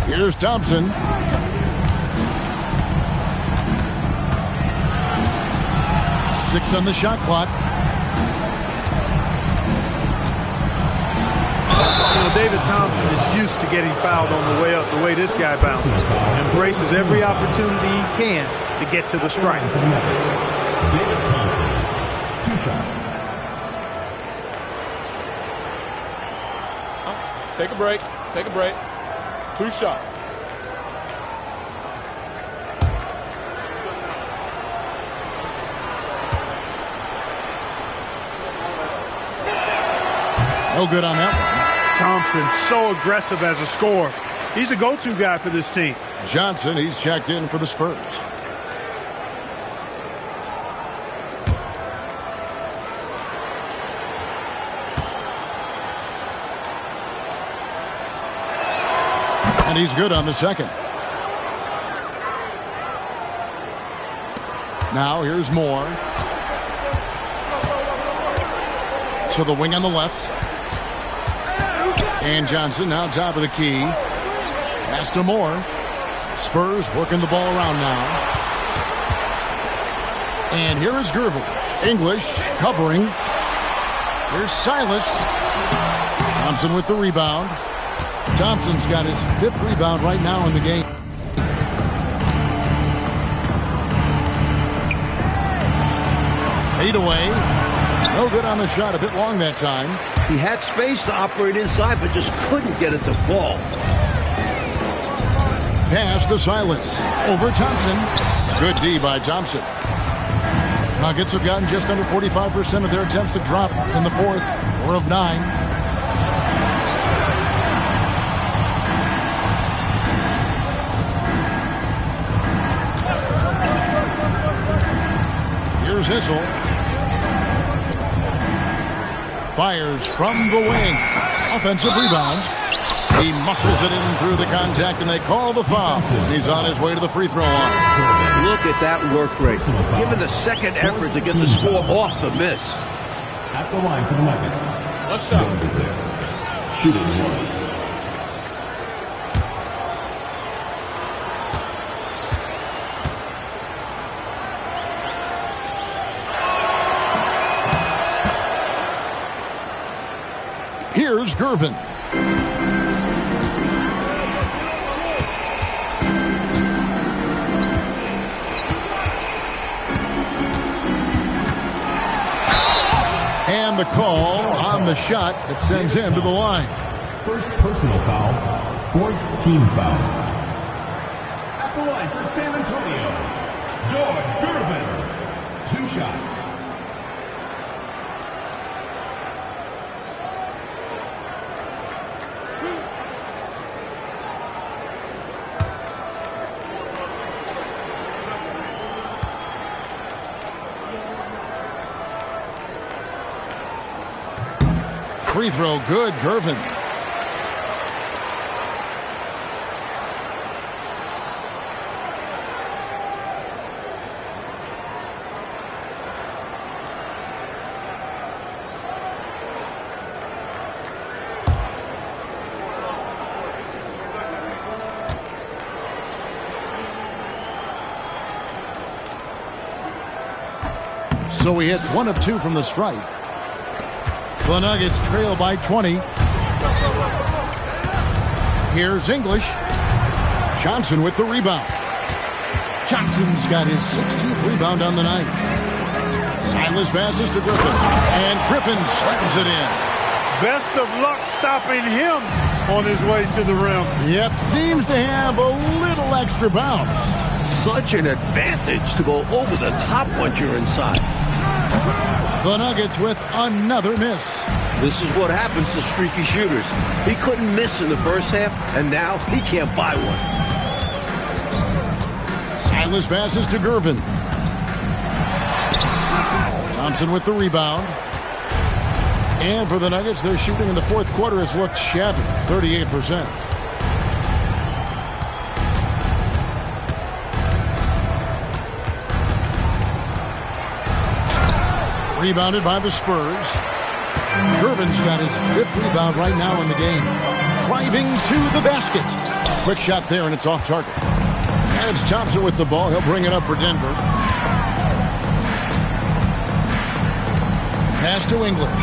Here's Thompson. Six on the shot clock. You know, David Thompson is used to getting fouled on the way up, the way this guy bounces. Embraces every opportunity he can to get to the strike. For the Nuggets, David Thompson. 2 shots. Take a break. Take a break. 2 shots. No good on that Thompson, so aggressive as a scorer. He's a go-to guy for this team. one. Johnson, he's checked in for the Spurs. And he's good on the second. Now here's Moore. To the wing on the left. And Johnson now top of the key. Pass to Moore. Spurs working the ball around now. And here is Gervin. English covering. Here's Silas. Thompson with the rebound. Thompson's got his 5th rebound right now in the game. Fade away. No good on the shot. A bit long that time. He had space to operate inside, but just couldn't get it to fall. Pass to Silas. Over Thompson. Good D by Thompson. Nuggets have gotten just under 45% of their attempts to drop in the 4th. 4 of 9. Here's HYSY. Fires from the wing. Offensive rebound. He muscles it in through the contact, and they call the foul. He's on his way to the free throw line. Look at that work rate. Given the second effort to get the score off the miss. At the line for the Nuggets. One shot. Shooting one. Here's Gervin. And the call on the shot that sends him to the line. First personal foul, fourth team foul. At the line for San Antonio, George Gervin. 2 shots. Free throw good, Gervin. So he hits 1 of 2 from the stripe. The Nuggets trail by 20. Here's English. Johnson with the rebound. Johnson's got his 16th rebound on the night. Silas passes to Griffin, and Griffin slams it in. Best of luck stopping him on his way to the rim. Yep, seems to have a little extra bounce. Such an advantage to go over the top once you're inside. The Nuggets with another miss. This is what happens to streaky shooters. He couldn't miss in the first half, and now he can't buy one. Silas passes to Gervin. Thompson with the rebound. And for the Nuggets, their shooting in the fourth quarter has looked shabby, 38%. Rebounded by the Spurs. Gervin's got his 5th rebound right now in the game. Driving to the basket. Quick shot there, and it's off target. And it's Thompson with the ball. He'll bring it up for Denver. Pass to English.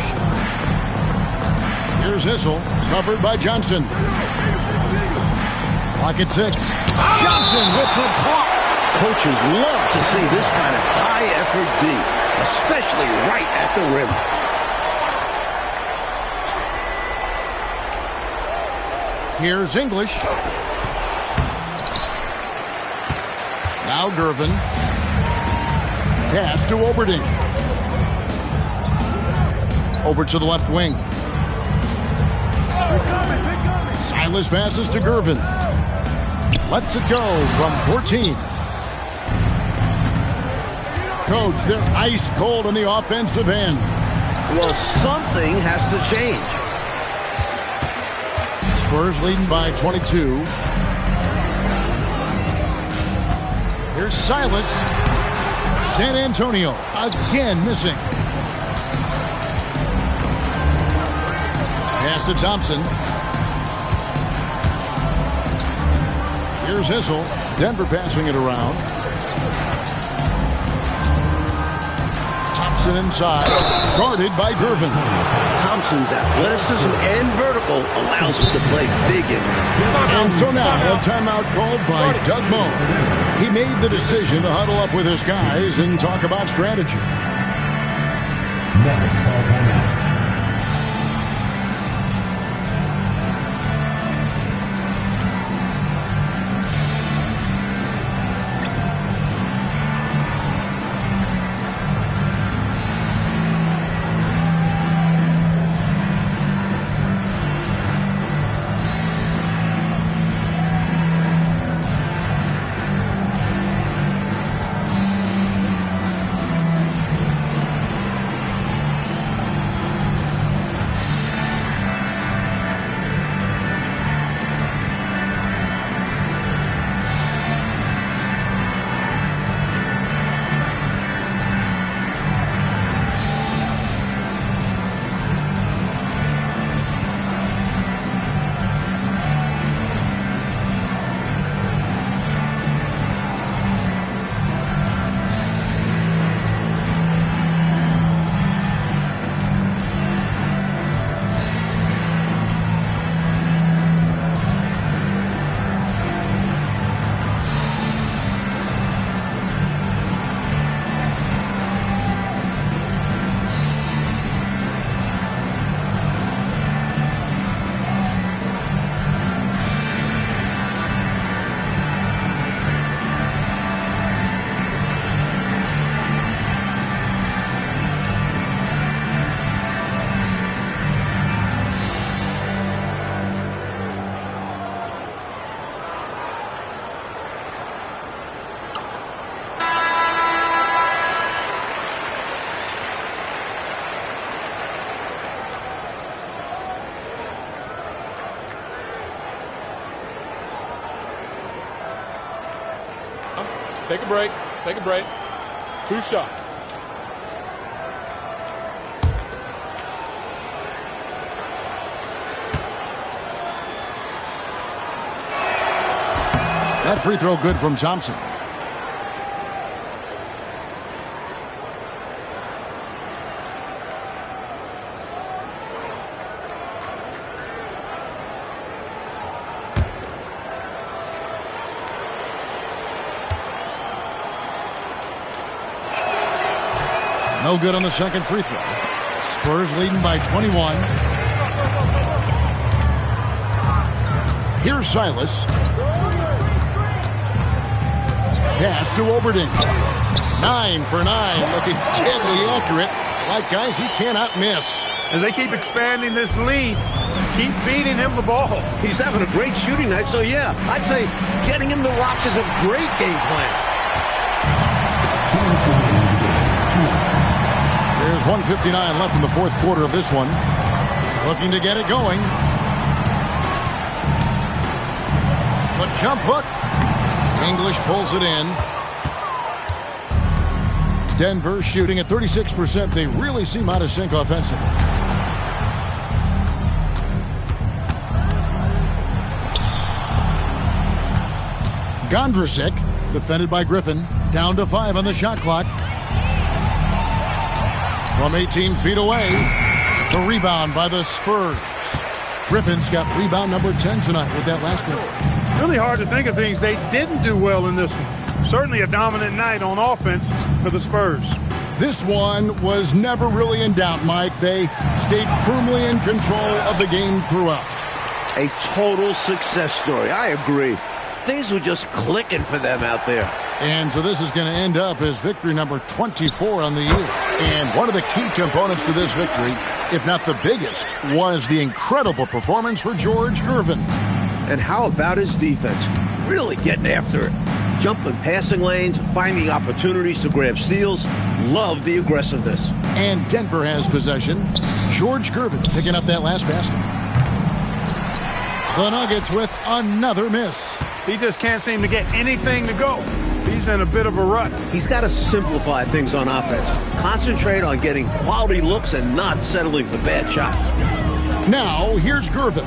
Here's Issel, covered by Johnson. Clock at 6. Johnson with the block. Coaches love to see this kind of high-effort D, especially right at the rim. Here's English. Now Gervin. Pass to Oberding. Over to the left wing. Silas passes to Gervin. Lets it go from 14. Coach, they're ice cold on the offensive end. Well, something has to change. Spurs leading by 22. Here's Silas. San Antonio again missing. Pass to Thompson. Here's Issel. Denver passing it around. Thompson inside. Guarded by Gervin. Thompson's athleticism and vertical allows him to play big in there. And so now a timeout called by Doug Moe. He made the decision to huddle up with his guys and talk about strategy. Nuggets call timeout. Take a break. Take a break. 2 shots. That free throw good from Thompson. No good on the second free throw. Spurs leading by 21. Here's Silas. Pass to Oberding. 9 for 9. Looking deadly accurate. Like guys, he cannot miss. As they keep expanding this lead, keep feeding him the ball. He's having a great shooting night, so yeah, I'd say getting him the rock is a great game plan. There's 1:59 left in the fourth quarter of this one. Looking to get it going. The jump hook. English pulls it in. Denver shooting at 36%. They really seem out of sync offensively. Gondrasek, defended by Griffin. Down to 5 on the shot clock. From 18 feet away, the rebound by the Spurs. Griffin's got rebound number 10 tonight with that last one. Really hard to think of things they didn't do well in this one. Certainly a dominant night on offense for the Spurs. This one was never really in doubt, Mike. They stayed firmly in control of the game throughout. A total success story. I agree. Things were just clicking for them out there. And so this is going to end up as victory number 24 on the year. And one of the key components to this victory, if not the biggest, was the incredible performance for George Gervin. And how about his defense? Really getting after it. Jumping passing lanes, finding opportunities to grab steals. Love the aggressiveness. And Denver has possession. George Gervin picking up that last basket. The Nuggets with another miss. He just can't seem to get anything to go. He's in a bit of a rut. He's got to simplify things on offense. Concentrate on getting quality looks and not settling for bad shots. Now, here's Gervin.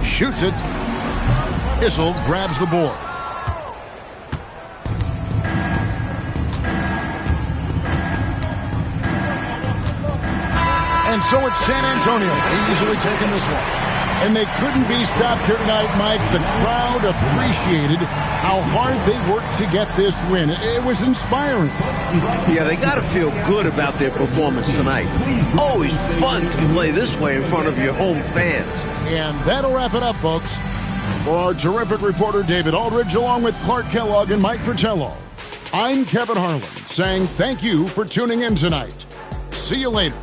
Shoots it. Issel grabs the board. And so it's San Antonio easily taking this one. And they couldn't be stopped here tonight, Mike. The crowd appreciated how hard they worked to get this win. It was inspiring. Yeah, they got to feel good about their performance tonight. Always fun to play this way in front of your home fans. And that'll wrap it up, folks. For our terrific reporter, David Aldridge, along with Clark Kellogg and Mike Fratello, I'm Kevin Harlan saying thank you for tuning in tonight. See you later.